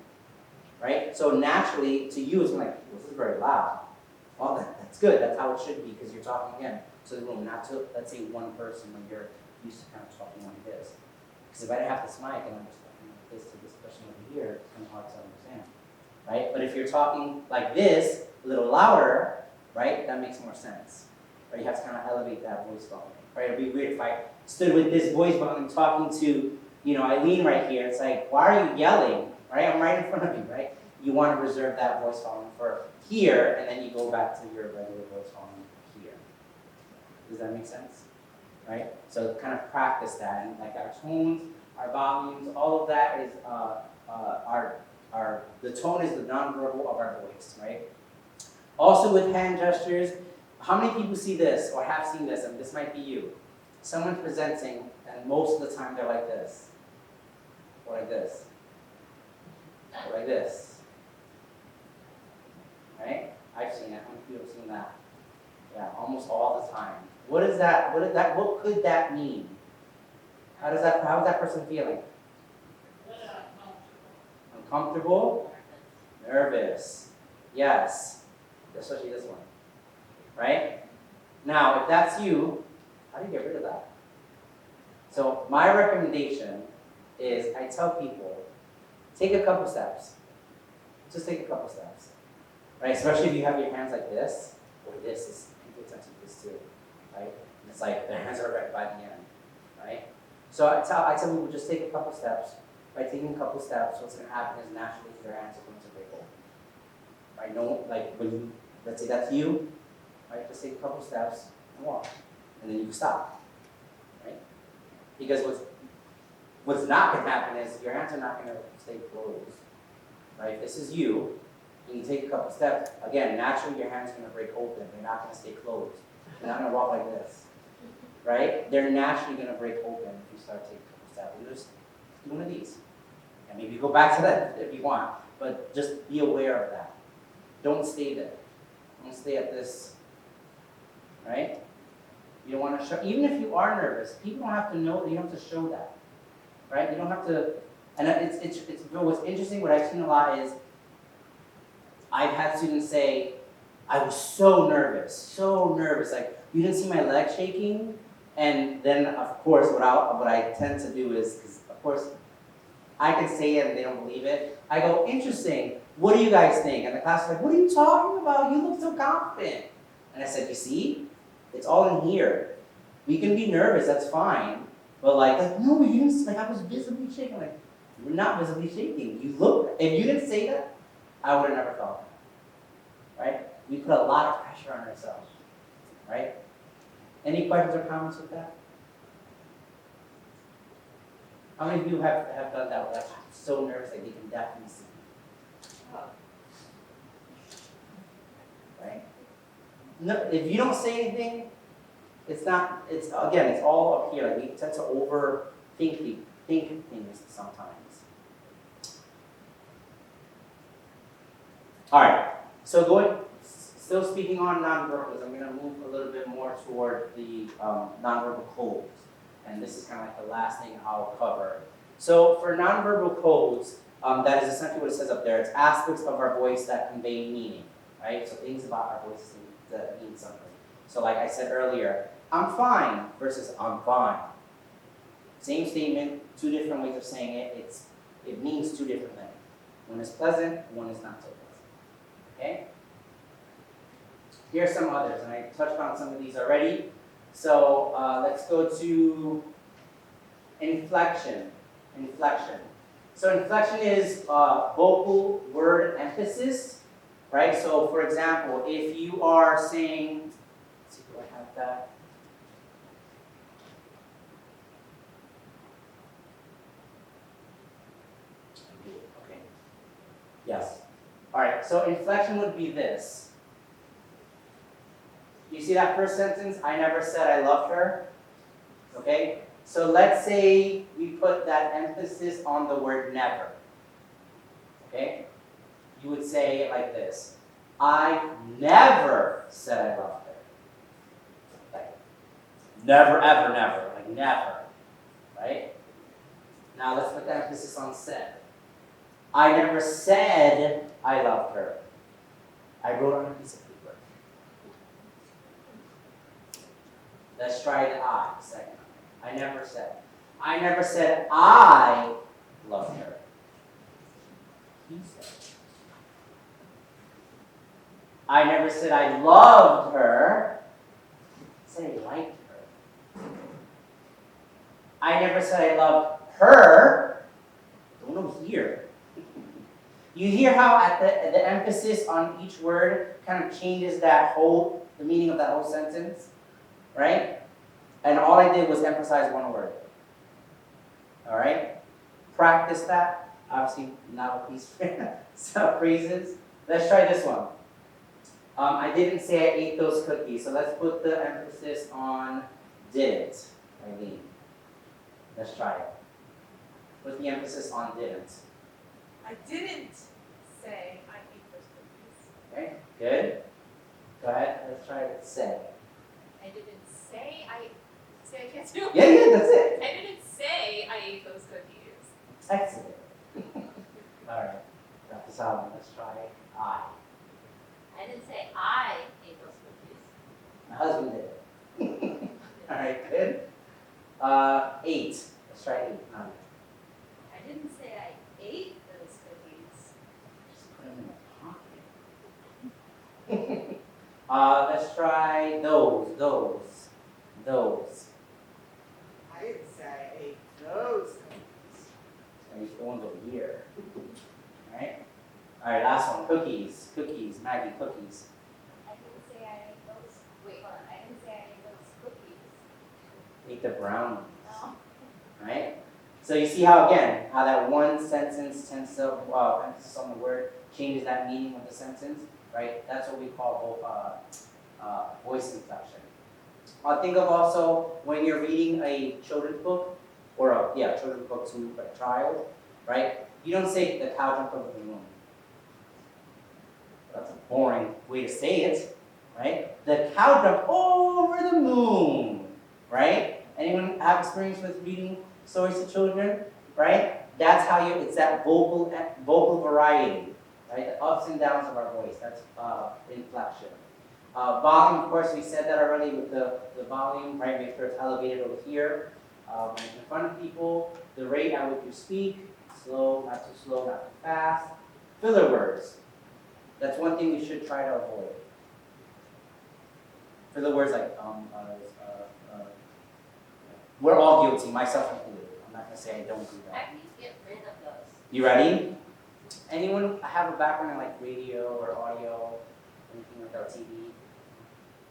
right? So naturally, to you, it's like, this is very loud. Well, that's good. That's how it should be because you're talking again to the room, not to, let's say, one person when you're used to kind of talking like this. Because if I didn't have this mic and I'm just talking like this to this person over here, it's kind of hard to understand, right? But if you're talking like this, a little louder, right, that makes more sense. Right? You have to kind of elevate that voice volume. Right? It'd be weird if I stood with this voice volume talking to, Eileen right here. It's like, why are you yelling? Right? I'm right in front of you, right? You want to reserve that voice volume for here, and then you go back to your regular voice volume here. Does that make sense? Right? So kind of practice that, and like our tones, our volumes, all of that is the tone is the nonverbal of our voice, right? Also with hand gestures, how many people see this or have seen this? And this might be you. Someone presenting, and most of the time they're like this, or like this, or like this. Right? I've seen it. How many people have seen that? Yeah, almost all the time. What is that? What could that mean? How is that person feeling? Uncomfortable? Nervous. Yes. Especially this one. Right? Now, if that's you, how do you get rid of that? So my recommendation is I tell people, take a couple steps. Just take a couple steps. Right? Especially if you have your hands like this, or this is, people tend to do this too. Right? And it's like their hands are right by the end. Right? So I tell people just take a couple steps. By taking a couple steps, what's going to happen is naturally your hands are going to break open. Right? No, like when you, let's say that's you, right? Just take a couple steps and walk, and then you can stop. Right? Because what's not going to happen is your hands are not going to stay closed. Right? This is you. And you take a couple steps. Again, naturally your hands are going to break open. They're not going to stay closed. They're not going to walk like this. Right? They're naturally going to break open if you start taking a couple steps. You just do one of these. And maybe go back to that if you want. But just be aware of that. Don't stay there. Don't stay at this. Right? You don't want to show, even if you are nervous, people don't have to know that you don't have to show that. Right? You don't have to, and what's interesting, what I've seen a lot is, I've had students say, I was so nervous, like, you didn't see my leg shaking? And then, of course, what I tend to do is, because, of course, I can say it and they don't believe it. I go, interesting, what do you guys think? And the class is like, what are you talking about? You look so confident. And I said, you see, it's all in here. We can be nervous, that's fine. But no, you didn't, I was visibly shaking. Like, you're not visibly shaking. You look, if you didn't say that, I would have never felt that. Right? We put a lot of pressure on ourselves. Right? Any questions or comments with that? How many of you have done that? Like, so nervous that they can definitely see. Right? No, if you don't say anything, it's all up here. Like we tend to overthink things sometimes. All right. So still speaking on nonverbals, I'm going to move a little bit more toward the nonverbal codes. And this is kind of like the last thing I'll cover. So for nonverbal codes, that is essentially what it says up there. It's aspects of our voice that convey meaning, right? So things about our voice that mean something. So like I said earlier, I'm fine versus I'm fine. Same statement, two different ways of saying it. It means two different things. One is pleasant, one is not so pleasant. Okay? Here are some others, and I touched on some of these already. So let's go to inflection. So inflection is vocal word emphasis, right? So for example, if you are saying, let's see, do I have that? so inflection would be this. You see that first sentence? I never said I loved her. Okay? So let's say we put that emphasis on the word never. Okay? You would say it like this. I never said I loved her. Like, never, ever, never. Like never. Right? Now let's put the emphasis on said. I never said I loved her. I wrote on a piece of paper. Let's try the I second. I never said. I never said I loved her. He said. I never said I loved her. I said I liked her. I never said I loved her. Don't know here. You hear how at the emphasis on each word kind of changes the meaning of that whole sentence, right? And all I did was emphasize one word. All right? Practice that. Obviously, not with these phrases. Let's try this one. I didn't say I ate those cookies, so let's put the emphasis on didn't. Eileen. Let's try it. Put the emphasis on didn't. I didn't say I ate those cookies. Okay, good. Go ahead, let's try it. Say. I didn't say I can't do it. Yeah, that's it. I didn't say I ate those cookies. Excellent. Alright, got this out. Let's try I. I didn't say I ate those cookies. My husband did it. Alright, good. 8. Let's try 8. No. I didn't say I ate those cookies. Just put them in my pocket. Let's try those. I didn't say I ate those cookies. And these ones over here. Alright? Alright, last one. Cookies. Maggie, cookies. I didn't say I ate those. Wait, hold on. I didn't say I ate those cookies. Eat the brownies. No. Right? So you see how that one sentence tends to emphasis on the word changes that meaning of the sentence, right? That's what we call voice inflection. Think of also when you're reading a children's book, or children's book to a child, right? You don't say the cow jumped over the moon. That's a boring way to say it, right? The cow jumped over the moon, right? Anyone have experience with reading stories to children, right? That's how it's that vocal variety, right? The ups and downs of our voice, that's inflection. Volume, of course, we said that already with the volume, right? Make sure it's elevated over here. When it's in front of people, the rate at which you speak, slow, not too fast. Filler words. That's one thing we should try to avoid. Filler words like we're all guilty, myself included. I'm not gonna say I don't do that. How do you get rid of those? You ready? Anyone have a background in like radio or audio, anything like that, TV?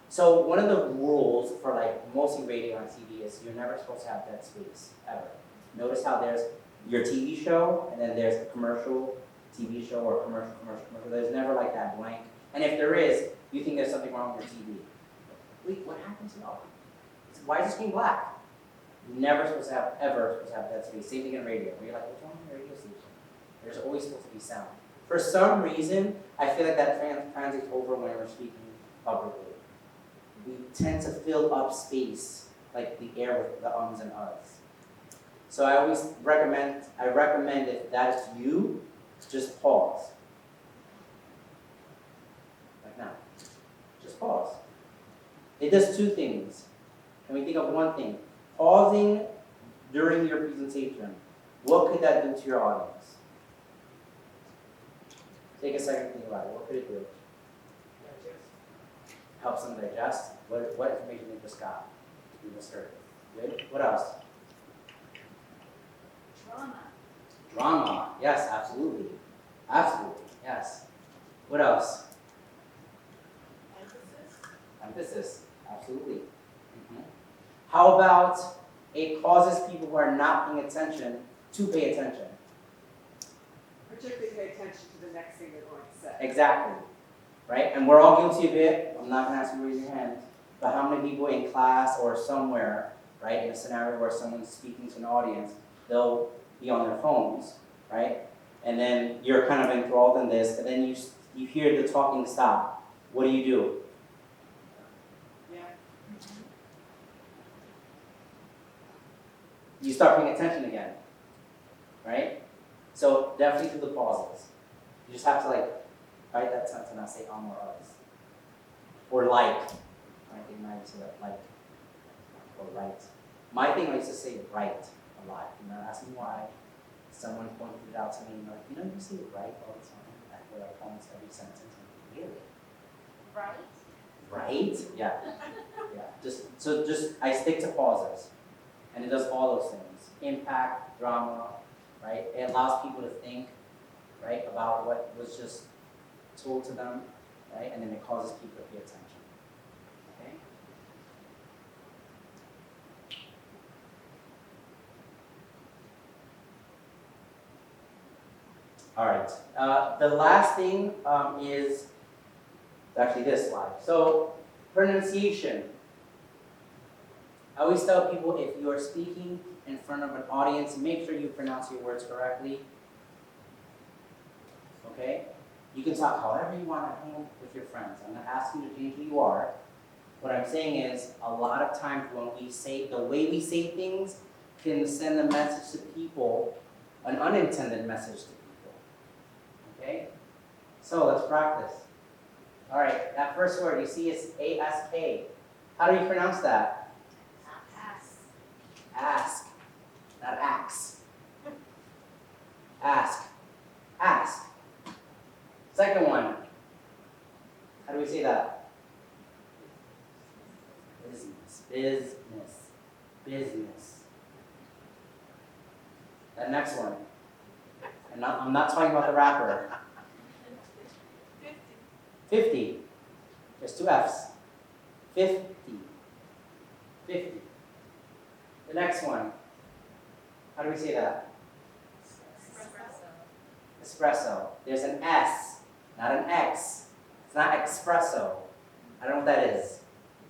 So one of the rules for like mostly radio and TV is you're never supposed to have dead space, ever. Notice how there's your TV show, and then there's a commercial TV show or commercial. There's never like that blank. And if there is, you think there's something wrong with your TV. Wait, what happened to all? Why is the screen black? You're never supposed to have dead space. Same thing in radio. Where you're like, what's wrong with the radio station? There's always supposed to be sound. For some reason, I feel like that translates over when we're speaking publicly. We tend to fill up space, like the air with the ums and uhs. So I always recommend if that is you, just pause. Like now. Just pause. It does two things. Can we think of one thing? Pausing during your presentation. What could that do to your audience? Take a second to think about it. What could it do? Helps them digest. What information they just got? You just heard. Good. What else? Drama. Yes, absolutely. Yes. What else? Emphasis. Absolutely. Mm-hmm. How about it causes people who are not paying attention to pay attention? Particularly pay attention to the next thing they're going to say. exactly, right? And we're all guilty of it. I'm not gonna ask you to raise your hand, but how many people in class or somewhere, right, in a scenario where someone's speaking to an audience, they'll be on their phones, right? And then you're kind of enthralled in this, and then you hear the talking stop. What do? Yeah. You start paying attention again, right? So definitely do the pauses. You just have to like write that sentence and not say or us. Or like. I think I used to like or right. My thing I used to say right a lot. You know, ask me why. Someone pointed it out to me and like, you know, you say it right all the time. I feel like almost every sentence. I'm like, really? Right? Right? Yeah. Yeah. Just I stick to pauses. And it does all those things. Impact, drama, right? It allows people to think, right, about what was just told to them, right? And then it causes people to pay attention. Okay? All right. The last thing is actually this slide. So, pronunciation. I always tell people if you are speaking in front of an audience, make sure you pronounce your words correctly. Okay? You can talk however you want at home with your friends. I'm not asking you to change who you are. What I'm saying is, a lot of times when we say, the way we say things can send a message to people, an unintended message to people. Okay? So let's practice. All right, that first word you see is A-S-K. How do you pronounce that? Ask, not axe. Ask. Ask. Second one. How do we say that? Business. Business. Business. That next one. And I'm not talking about the rapper. 50. There's two F's. 50. 50. The next one. How do we say that? Espresso. There's an S, not an X. It's not espresso. I don't know what that is.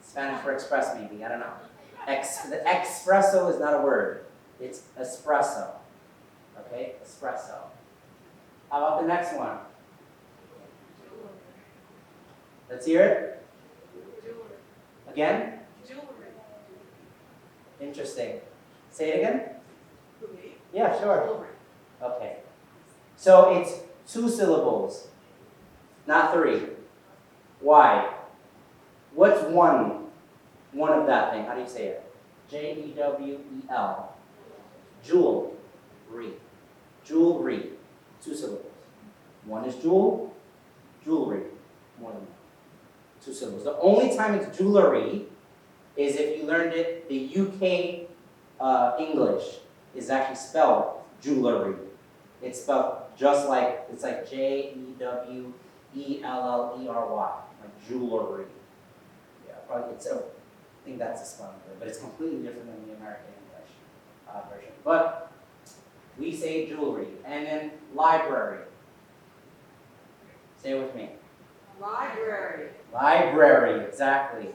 Spanish for express, maybe. I don't know. The espresso is not a word. It's espresso. Okay? Espresso. How about the next one? Let's hear it. Again? Interesting. Say it again? Yeah, sure. Okay. So it's 2 syllables, not 3. Why? What's one of that thing? How do you say it? J-E-W-E-L. Jewelry. Jewelry. 2 syllables. One is jewel, jewelry. More than one. 2 syllables. The only time it's jewelry is if you learned it, the UK English is actually spelled jewelry. It's spelled just like, it's like J-E-W-E-L-L-E-R-Y, like jewelry. Yeah, probably it's I think that's a spelling word, but it's completely different than the American English version. But we say jewelry. And then library. Say it with me. Library. Library, exactly.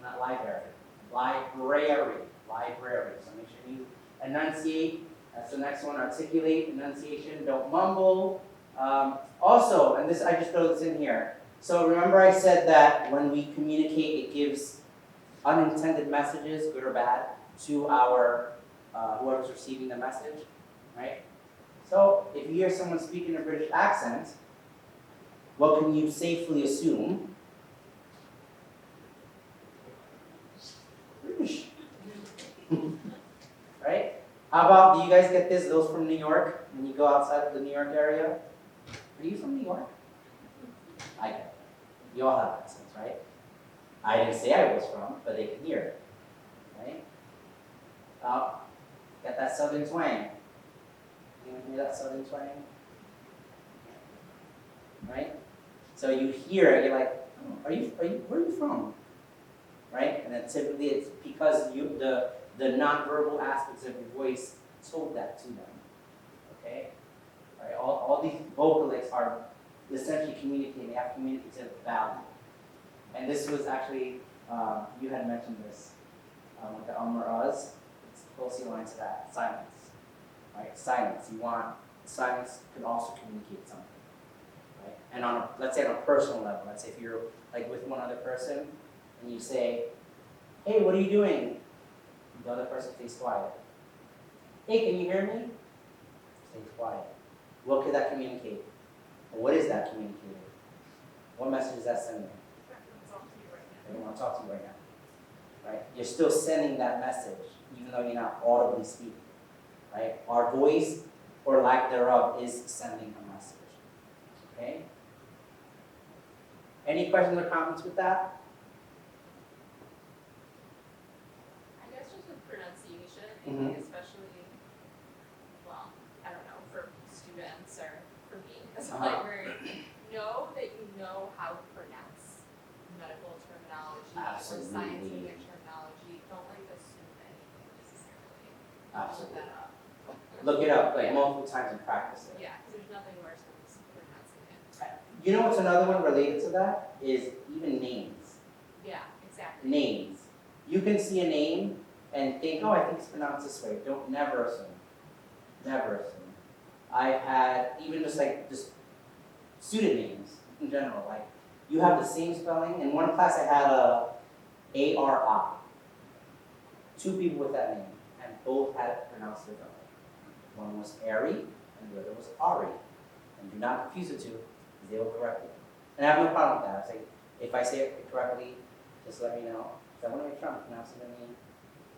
Not library. Library. Library. So make sure you enunciate. That's the next one. Articulate, enunciation. Don't mumble. Also, and this I just throw this in here. So remember I said that when we communicate, it gives unintended messages, good or bad, to our whoever's receiving the message, right? So if you hear someone speaking a British accent, what can you safely assume? British. Right? How about, do you guys get this, those from New York, when you go outside of the New York area? Are you from New York? I get it. You all have accents, right? I didn't say I was from, but they can hear it, right? Got that southern twang. You hear that southern twang? Right? So you hear it, you're like, oh, where are you from? Right? And then typically it's because the nonverbal aspects of your voice told that to them. Okay? All right, all these vocalics are essentially communicating, they have communicative value. And this was actually, you had mentioned this, with the or us, it's closely aligned to that, silence, right? Silence, silence can also communicate something, right? And let's say on a personal level, let's say if you're like with one other person, and you say, hey, what are you doing? The other person stays quiet. Hey, can you hear me? Stays quiet. What could that communicate? Or what is that communicating? What message is that sending? They don't want to talk to you right now. Right? You're still sending that message, even though you're not audibly speaking. Right? Our voice, or lack thereof, is sending a message. Okay? Any questions or comments with that? I guess just with pronunciation, Mhm. especially, well, I don't know, for students or for me as a Uh-huh. librarian, know that you know how to pronounce medical terminology or Absolutely. scientific terminology. Don't like assume anything necessarily. Absolutely. Look that up. Look it up like Yeah. multiple times and practice it. Yeah, because there's nothing worse than just pronouncing it. You know what's another one related to that? Is even names. Yeah, exactly. Names. You can see a name and think, oh, I think it's pronounced this way. Don't never assume. Never assume. I've had even just student names in general. Like you have the same spelling. In one class I had A-R-I. Two people with that name, and both had it pronounced differently. One was Ari, and the other was Ari. And do not confuse the two, because they will correct you. And I have no problem with that. I say, if I say it correctly, just let me know. Because I want to make sure I'm pronouncing the name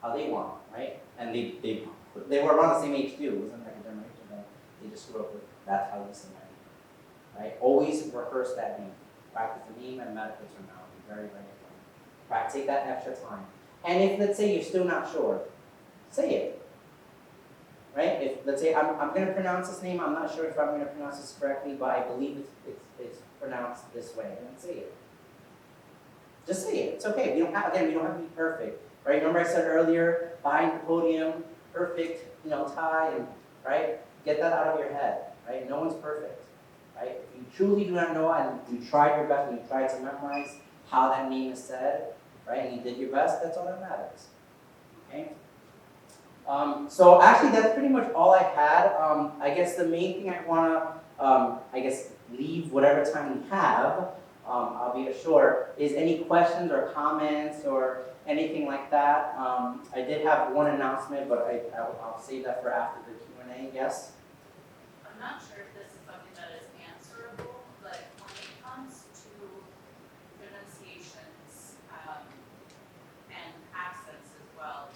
how they want, right? And they were around the same age too. It wasn't like a generation thing. They just grew up with that's how you say my name, right? Always rehearse that name. Practice the name and medical terminology. Very, very important. Take that extra time. And if, let's say, you're still not sure, say it, right? If, let's say, I'm going to pronounce this name, I'm not sure if I'm going to pronounce this correctly, but I believe it's pronounced this way, then say it. Just say it, it's okay. We don't have to be perfect, right? Remember I said earlier, behind the podium, perfect, tie, and, right? Get that out of your head, right? No one's perfect, right? If you truly do not know and you tried your best and you tried to memorize how that name is said, right, and you did your best, that's all that matters, okay? So actually, that's pretty much all I had. I guess the main thing I want to, leave whatever time we have, albeit short, is any questions or comments or anything like that. I did have one announcement, but I'll save that for after the Q&A, yes? I'm not sure if this is something that is answerable, but when it comes to pronunciations and accents as well,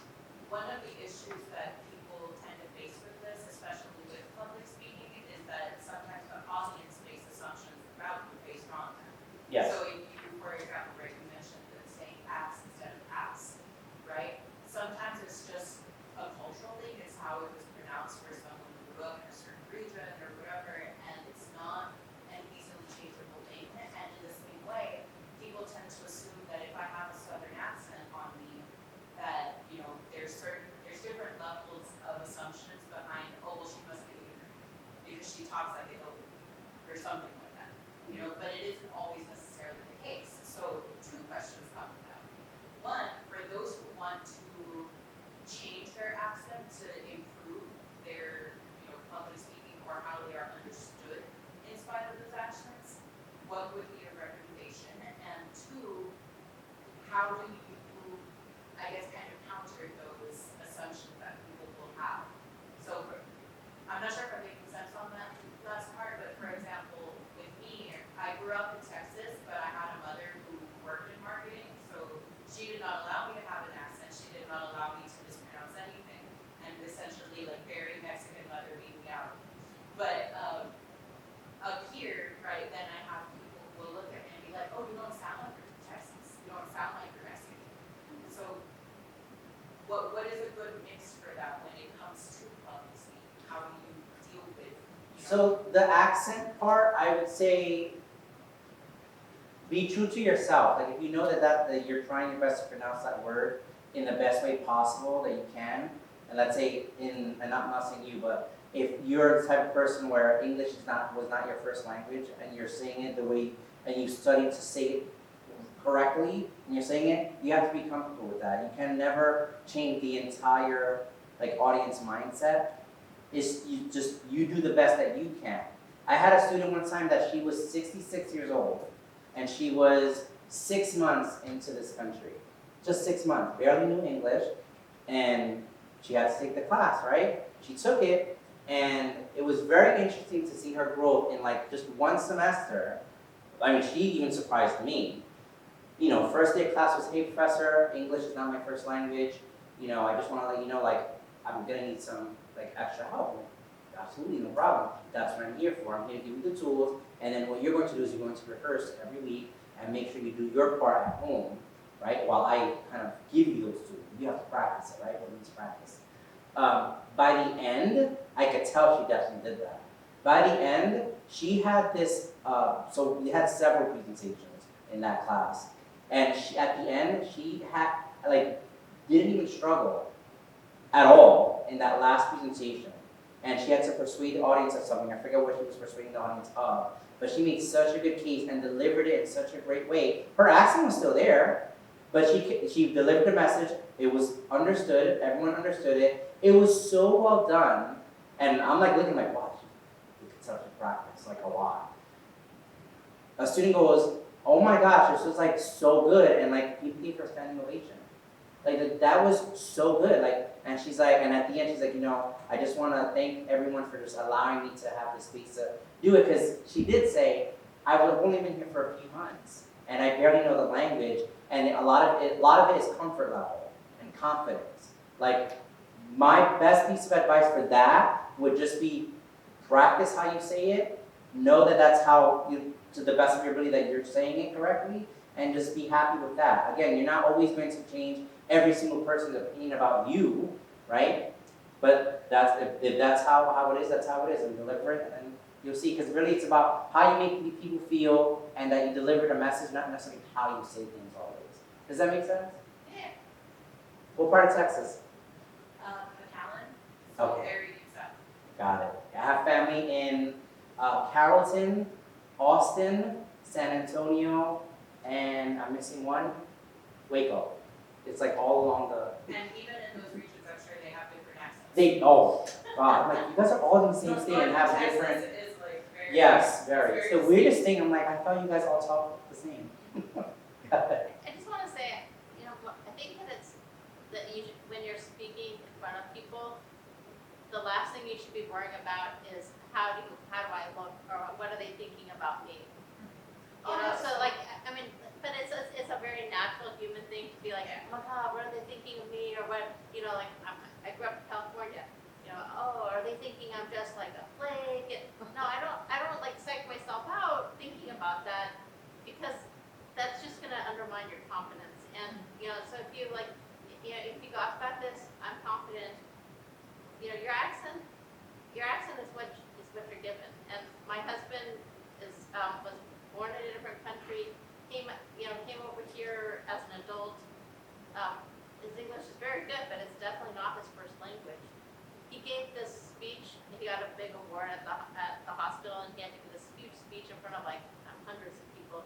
one of the issues that people tend to face with this, especially with public speaking, is that sometimes the audience makes assumptions about you based on them. Yes. So if you, for example, right, you mentioned that saying ass instead of ass, right? Sometimes it's just a cultural thing, it's how it was pronounced for someone who grew up in a certain region or whatever, and it's not an easily changeable thing. And in the same way, people tend to assume that if I have a southern accent on me, that, there's different levels of assumptions behind, oh, well, she must be ignorant because she talks like a hillbilly or something like that, but it isn't always necessarily the case. So two questions come from that. One, for those who want to change their accent to improve their, public speaking or how they are understood in spite of those accents, what would be a recommendation? And two, how do you, kind of counter those assumptions that people will have? So I'm not sure if I'm making sense on that last part, but for example, with me, I grew up in Texas, but I had a mother who worked in marketing, so she did not allow me to have an accent. She did not allow me to mispronounce anything, and essentially, very Mexican mother beat me out. But up here, right, then I have people who will look at me and be like, oh, you don't sound like you're from Texas. You don't sound like you're Mexican. So what is a good mix for that when it comes to public speaking? How do you deal with, So the accent part, I would say, be true to yourself. Like if you know that you're trying your best to pronounce that word in the best way possible that you can, and let's say and I'm not saying you, but if you're the type of person where English was not your first language and you're saying it the way, and you studied to say it correctly, and you're saying it, you have to be comfortable with that. You can never change the entire audience mindset. You do the best that you can. I had a student one time that she was 66 years old, and she was 6 months into this country. Just 6 months, barely knew English, and she had to take the class, right? She took it, and it was very interesting to see her growth in just one semester. I mean, she even surprised me. First day of class was, hey professor, English is not my first language. I just want to let you know, I'm gonna need some extra help. Absolutely, no problem. That's what I'm here for. I'm here to give you the tools, and then what you're going to do is you're going to rehearse every week and make sure you do your part at home, right? While I kind of give you those tools. You have to practice it, right? What means practice. By the end, I could tell she definitely did that. By the end, she had this, so we had several presentations in that class. And at the end, she had, didn't even struggle at all in that last presentation. And she had to persuade the audience of something. I forget what she was persuading the audience of. But she made such a good case and delivered it in such a great way. Her accent was still there, but she delivered the message. It was understood. Everyone understood it. It was so well done. And I'm looking wow, you could tell she practiced a lot. A student goes, oh my gosh, this was so good. And people gave her a standing ovation. That was so good. And she's and at the end she's I just want to thank everyone for just allowing me to have the space to do it, because she did say, I've only been here for a few months and I barely know the language, and a lot of it is comfort level and confidence. My best piece of advice for that would just be practice how you say it, know that that's how you, to the best of your ability, that you're saying it correctly, and just be happy with that. Again, you're not always going to change every single person's opinion about you, right? But if that's how it is, that's how it is, and deliver it, and you'll see. Because really, it's about how you make people feel, and that you deliver the message, not necessarily how you say things always. Does that make sense? Yeah. What part of Texas? McAllen. Okay. Very deep south. Got it. I have family in Carrollton, Austin, San Antonio, and I'm missing one, Waco. It's all along the. And even in those regions, I'm sure they have different accents. God, you guys are all in the same state and have different. Texas is very. Yes, very. It's the distinct. weirdest thing. I'm I thought you guys all talk the same. I just want to say, I think that it's that when you're speaking in front of people, the last thing you should be worrying about is how do I look, or what are they thinking about me? But it's a very natural human thing to be oh my God, what are they thinking of me, or what, I grew up in California, oh, are they thinking I'm just a flake? No, I don't psych myself out thinking about that, because that's just gonna undermine your confidence. And so if you if you go, I've got this, I'm confident. Your accent is what you're given. And my husband was born in a different country. Came over here as an adult. His English is very good, but it's definitely not his first language. He gave this speech. He got a big award at the hospital, and he had to give this huge speech in front of hundreds of people.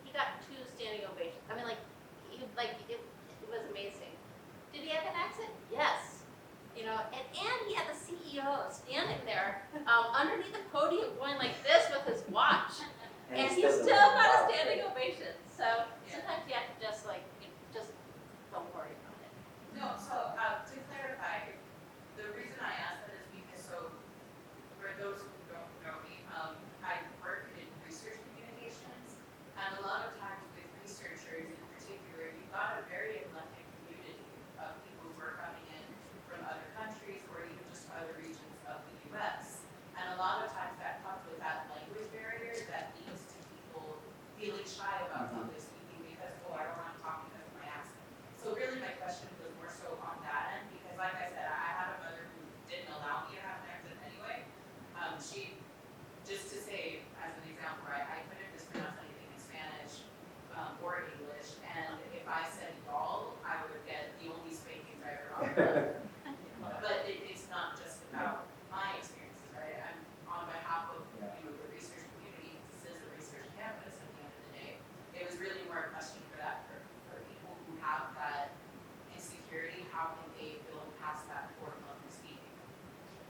He got 2 standing ovations. I mean, it was amazing. Did he have an accent? Yes. And he had the CEO standing there underneath the podium going like this with his watch. And he still got a standing ovation. So sometimes you have to just just don't worry about it. No, so to clarify, the reason I asked that is because for those who don't know me, I work in research communications, and a lot of times with researchers in particular, you've got a very eclectic community of people who are coming in from other countries or even just other regions of the U.S. And a lot of times that comes with that language barrier that leads to people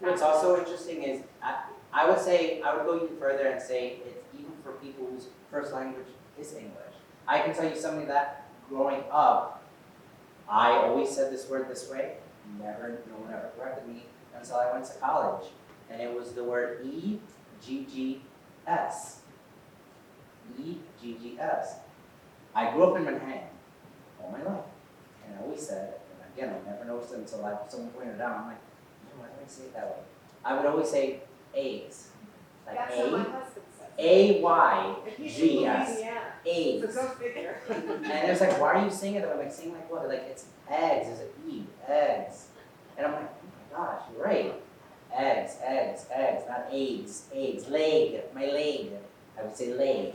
What's also interesting is, I would say, I would go even further and say it's even for people whose first language is English. I can tell you something that growing up, I always said this word this way. No one ever corrected me until I went to college. And it was the word E-G-G-S. E-G-G-S. I grew up in Manhattan all my life. And I always said, and again, I never noticed it until someone pointed it out. I'm like, why do I say it that way? I would always say A's. Like That's what my husband says. A-Y-G-S. A's. So go figure. And it was like, why are you saying it? I'm like, saying like what? Like, it's eggs, there's an E, eggs. And I'm like, oh my gosh, you're right. Eggs, not AIDS, leg, my leg. I would say leg.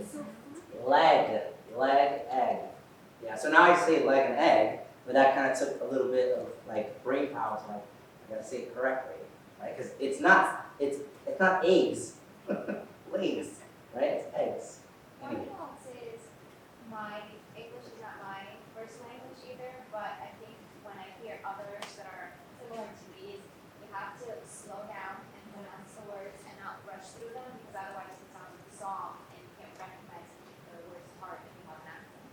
Leg, egg. Yeah, so now I say leg and egg, but that kind of took a little bit of like brain power to like, I gotta say it correctly, right? Because it's not eggs, legs, right? It's eggs. One thing I'll say is my English is not my first language either, but I think when I hear others that are similar to these, you have to slow down and pronounce the words and not rush through them because otherwise it sounds like a song and you can't recognize the words part if you have an accent.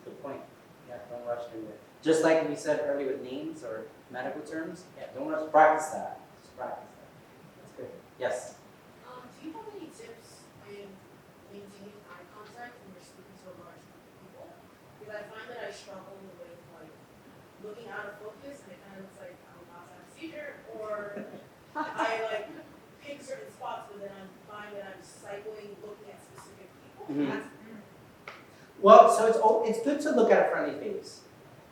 Good point. Yeah, don't rush through it. Just like we said earlier with names or medical terms, yeah, don't rush. Practice that. Just practice that. That's good. Yes. Do you have any tips in maintaining eye contact when you're speaking to a large group of people? Because I find that I struggle with like looking out of focus and it kind of looks like I'm about to have a seizure, or I like pick certain spots, but then I find that I'm cycling looking at specific people. Mhm. That's, Well, so it's good to look at a friendly face.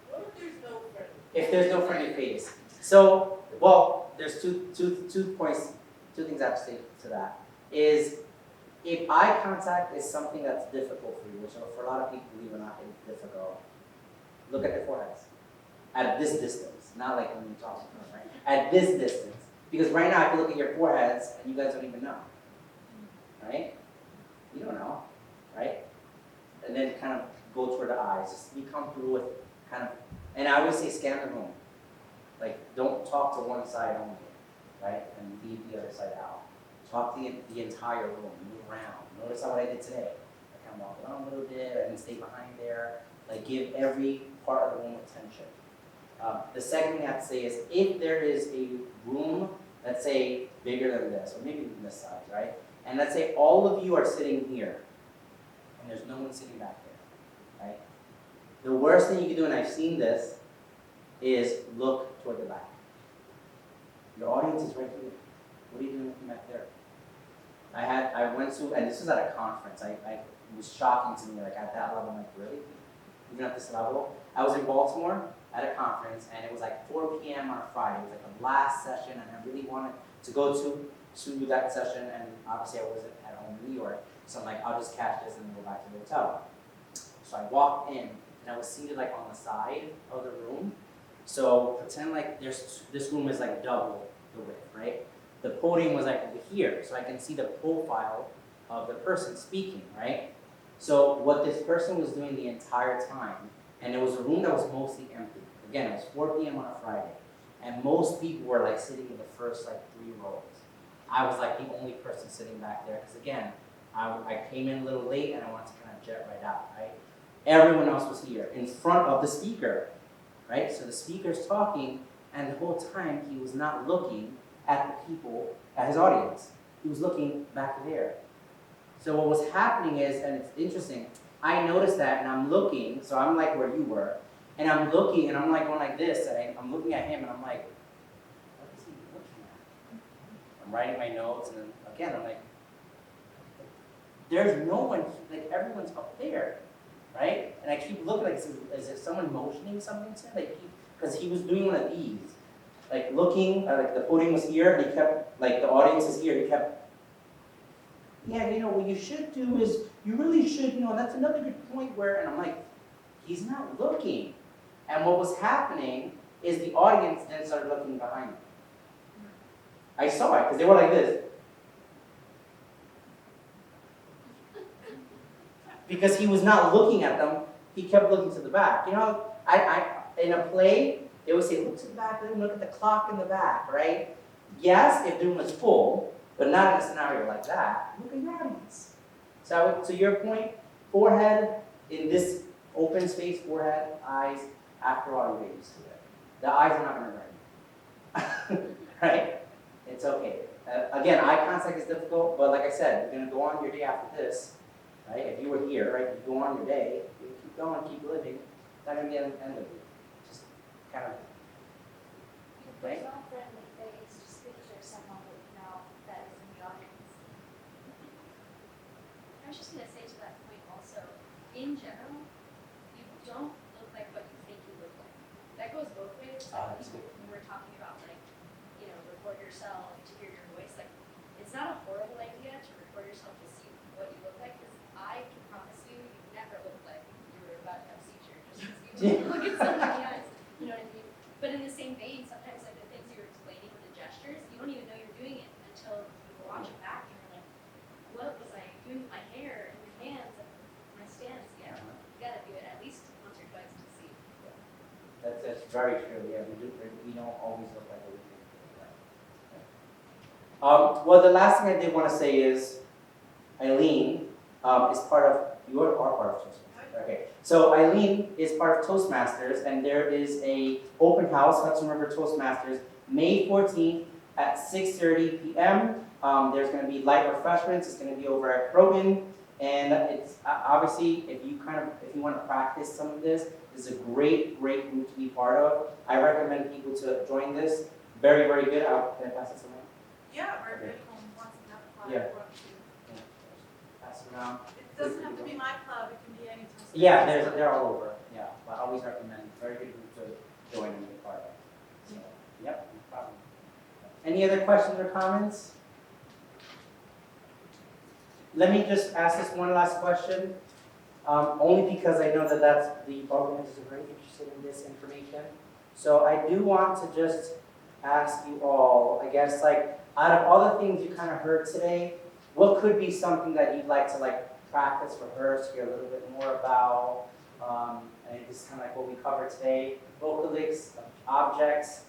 what if there's no friend? If there's no friendly face. So, well, there's two points, two things I have to say to that. Is if eye contact is something that's difficult for you, which for a lot of people, believe it or not, is difficult, look at their foreheads. At this distance, not like when you talk to them, right? At this distance. Because right now I can look at your foreheads and you guys don't even know. Right? You don't know, right? And then kind of go toward the eyes. Just be comfortable with kind of, and I always say scan the room. Like, don't talk to one side only, right? And leave the other side out. Talk the entire room, move around. Notice how what I did today. I kind of walk around a little bit, I didn't stay behind there. Like, give every part of the room attention. The second thing I have to say is, if there is a room, let's say bigger than this, or maybe even this size, right? And let's say all of you are sitting here, and there's no one sitting back there, right? The worst thing you can do, and I've seen this, is look toward the back. Your audience is right here. What are you doing looking back there? I went to, and this was at a conference. It was shocking to me, like at that level, I'm like, really? Even at this level? I was in Baltimore at a conference, and it was like 4 p.m. on a Friday. It was like the last session, and I really wanted to go to that session, and obviously I wasn't at home in New York, so I'm like, I'll just catch this and go back to the hotel. So I walked in, and I was seated like on the side of the room. So pretend like this room is like double the width, right? The podium was like over here, so I can see the profile of the person speaking, right? So what this person was doing the entire time, and it was a room that was mostly empty. Again, it was 4 p.m. on a Friday, and most people were like sitting in the first like 3 rows. I was like the only person sitting back there, because again, I came in a little late and I wanted to kind of jet right out, right? Everyone else was here, in front of the speaker, right? So the speaker's talking, and the whole time he was not looking at the people, at his audience. He was looking back there. So what was happening is, and it's interesting, I noticed that and I'm looking, so I'm like where you were, and I'm looking and I'm like going like this, and I'm looking at him and I'm like, what is he looking at? I'm writing my notes, and then again I'm like, there's no one, like everyone's up there, right? And I keep looking like, is there someone motioning something to him? Like, because he was doing one of these. Like looking, like the podium was here, and he kept, like the audience is here, he kept, yeah, you know, what you should do is, you really should, you know, and that's another good point where, and I'm like, he's not looking. And what was happening is the audience then started looking behind him. I saw it, because they were like this. Because he was not looking at them, he kept looking to the back. You know, I in a play, they would say, look to the back, look at the clock in the back, right? yes, if the room is full, but not in a scenario like that. Look at your audience. So to your point, forehead, in this open space, forehead, eyes, after all, you get used to it. The eyes are not gonna burn you. Right? It's okay. Again, eye contact is difficult, but like I said, you're gonna go on your day after this, right? If you were here, right, you go on your day, you keep going, keep living, it's not gonna be an end of it. Just kind of, There's no friendly face, just picture someone that you know that is in the audience. I was just gonna say to that point also, in general, you don't look like what you think you look like. That goes both ways. Like, that's good. when we're talking about like, record yourself to hear your voice, like, it's not a horrible idea to record yourself to see what you look like, because I can promise you, you never look like you were about to have a seizure, just because you look at someone in the eyes, you know what I mean? But in the same vein, sometimes like the things you're explaining with the gestures, you don't even know you're doing it until you watch it back and you're like, what was I doing with my hair and my hands and my stance? Yeah, you gotta do it at least once or twice to see. That's very true. Yeah, we don't always look like what we think. Well, the last thing I did want to say is, Eileen is part of, you are part of Toastmasters. Okay, so Eileen is part of Toastmasters, and there is a open house, Hudson River Toastmasters, May 14th at 6:30 p.m. There's going to be light refreshments. It's going to be over at Krogan, and it's obviously if you want to practice some of this, this is a great group to be part of. I recommend people to join this. Very, very good. Can I pass it to someone? Yeah, we're Okay. good home once we have a club. Yeah. we're up to. Pass it around. It doesn't have to be my club, it can be any Toastmasters. Yeah, they're all over. Yeah, but I always recommend very good group to join and be part of. So, yep, no problem. Any other questions or comments? Let me just ask this one last question, only because I know that the organizers are very interested in this information. So I do want to just ask you all, I guess, like, out of all the things you kind of heard today, what could be something that you'd like to practice, rehearse, hear a little bit more about? And it's kind of like what we covered today: vocalics, objects,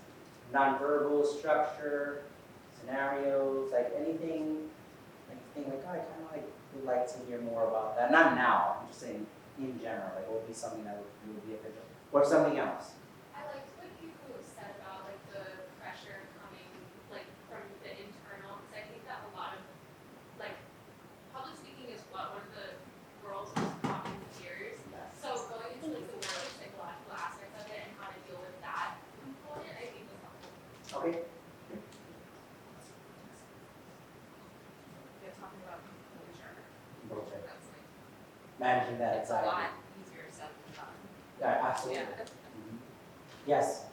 nonverbal structure, scenarios, like anything like, oh, I kind of would like to hear more about that. Not now, I'm just saying in general, like what would be something that would be official, or something else. I liked what you said about like the pressure coming like from the internal, because I think that a lot of like public speaking is one of the world's most common fears. So going into like the more psychological aspects of it and how to deal with that component, I think was helpful. Okay. You're talking about composure. Okay. That's like, Managing that it's a anxiety. lot easier said than done. Yeah, absolutely. Yeah. Mhm. Yes.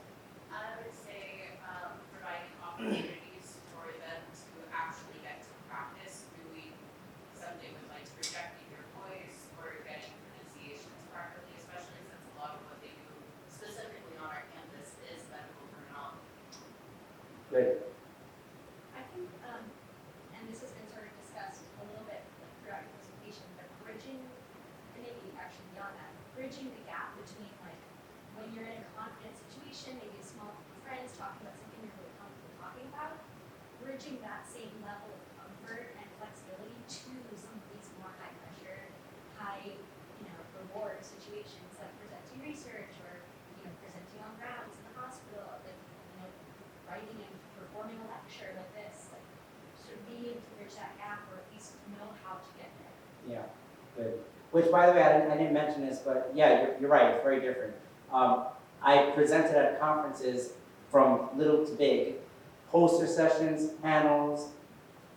I would say providing opportunities for them to actually get to practice doing something with like projecting your voice or getting pronunciations properly, especially since a lot of what they do specifically on our campus is medical terminology. Good. I think, and this has been sort of discussed a little bit like, throughout your presentation, but bridging, and maybe actually beyond that, bridging the gap between like when you're in a confident situation, maybe a small group of friends talking about something you're really comfortable talking about, bridging that same level of comfort and flexibility to some of these more high pressure, high, reward situations like presenting research or, presenting on rounds in the hospital, like, writing and performing a lecture like this, like sort of being able to bridge that gap or at least know how to get there. Yeah, good. Which, by the way, I didn't mention this, but yeah, you're right, it's very different. I presented at conferences from little to big, poster sessions, panels,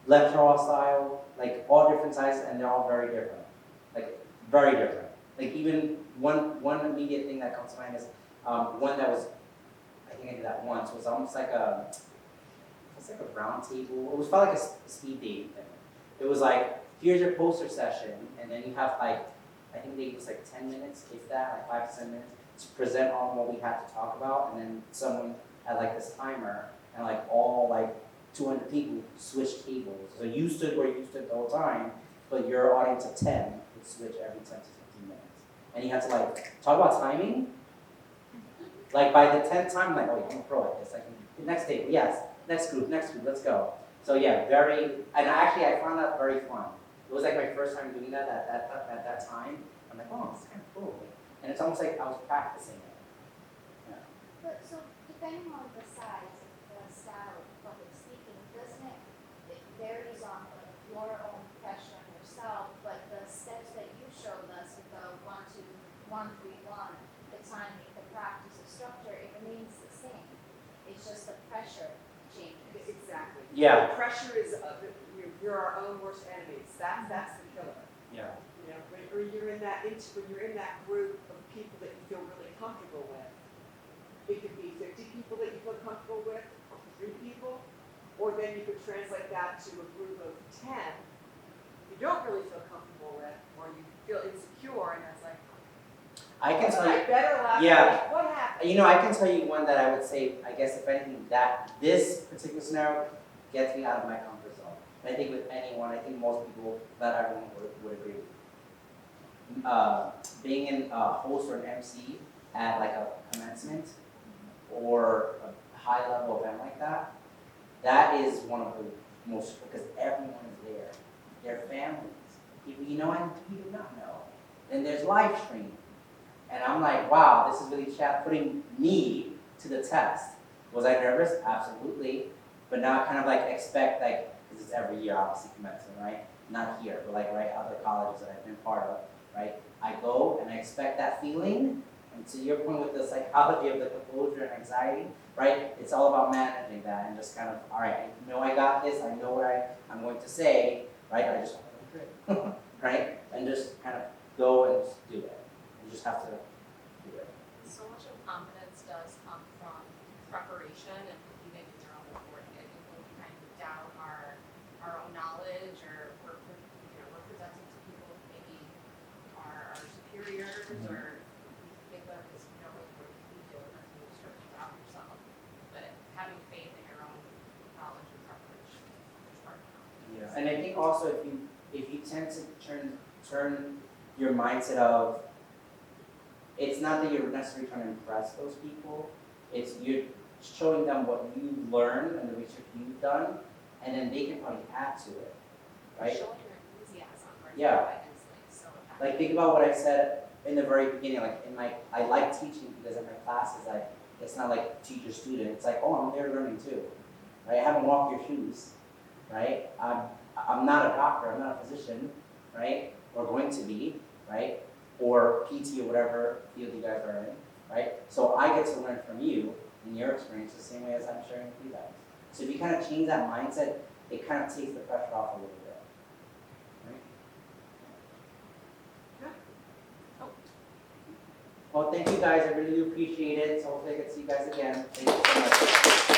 lecture hall style, like all different sizes, and they're all very different. Like, very different. Like even one immediate thing that comes to mind is one that was, I think I did that once, was almost like it's like a round table. It was probably like a speed dating thing. It was like, here's your poster session, and then you have like, I think it was like 10 minutes, if that, like 5 to 10 minutes, to present on what we had to talk about, and then someone had like this timer, and like all like 200 people switched tables. So you stood where you stood the whole time, but your audience of 10 would switch every 10 to 15 minutes. And you had to like, talk about timing. Like by the 10th time, I'm like, oh, I'm a pro at this. I can, the next table, yes. next group, let's go. So yeah, and I found that very fun. It was like my first time doing that at that time. I'm like, oh, this is kind of cool. And it's almost like I was practicing it. Yeah. But so depending on the size of the style of public speaking, doesn't it varies on your own pressure on yourself, but the steps that you showed us with the 1, 2, 1, 3, 1, the timing, the practice, the structure, it remains the same. It's just the pressure changes. Exactly. Yeah. The pressure is, you're our own worst enemies. That's the killer. Yeah. You know, when you're in that group of people that you feel really comfortable with. It could be 50 people that you feel comfortable with, or 3 people, or then you could translate that to a group of 10 you don't really feel comfortable with, or you feel insecure, and it's like, I can tell you. I better last Yeah. week. What happened? You know, I can tell you one that I would say, I guess if anything, that this particular scenario gets me out of my comfort zone. And I think with anyone, I think most people, not everyone would agree with me. Being in a host or an MC at like a commencement or a high level event like that, that is one of the most, because everyone is there. Their families, people you know and people you do not know. And there's live streaming. And I'm like, wow, this is really putting me to the test. Was I nervous? Absolutely. But now I kind of like expect, like, because it's every year, obviously, commencement, right? Not here, but like, right, other colleges that I've been part of, right? I go and I expect that feeling. And to your point with the psychology of the composure and anxiety, right? It's all about managing that and just kind of, all right, I know I got this, I know what I'm going to say, right? I just want to do it, right? And just kind of go and just do it. You just have to do it. So much of confidence does come from preparation and believing in your own authority. I think when we kind of doubt our own knowledge, or we're presenting to people who maybe are our superiors, or we think that is what we do, and that's when you start to doubt yourself. But having faith in your own knowledge and preparation is part of confidence. Yeah. And I think also if you tend to turn your mindset of, it's not that you're necessarily trying to impress those people, it's you're showing them what you've learned and the research you've done, and then they can probably add to it, right? Showing your enthusiasm for Yeah. so Like think about what I said in the very beginning, like I like teaching because in my classes, it's not like teacher student, it's like, oh, I'm there learning too, right? I haven't walked your shoes, right? I'm not a doctor, I'm not a physician, right? Or going to be, right? Or PT or whatever field you guys are in, right? So I get to learn from you in your experience the same way as I'm sharing with you guys. So if you kind of change that mindset, it kind of takes the pressure off a little bit, right? Yeah. Well, thank you guys, I really do appreciate it. So hopefully I can see you guys again. Thank you so much.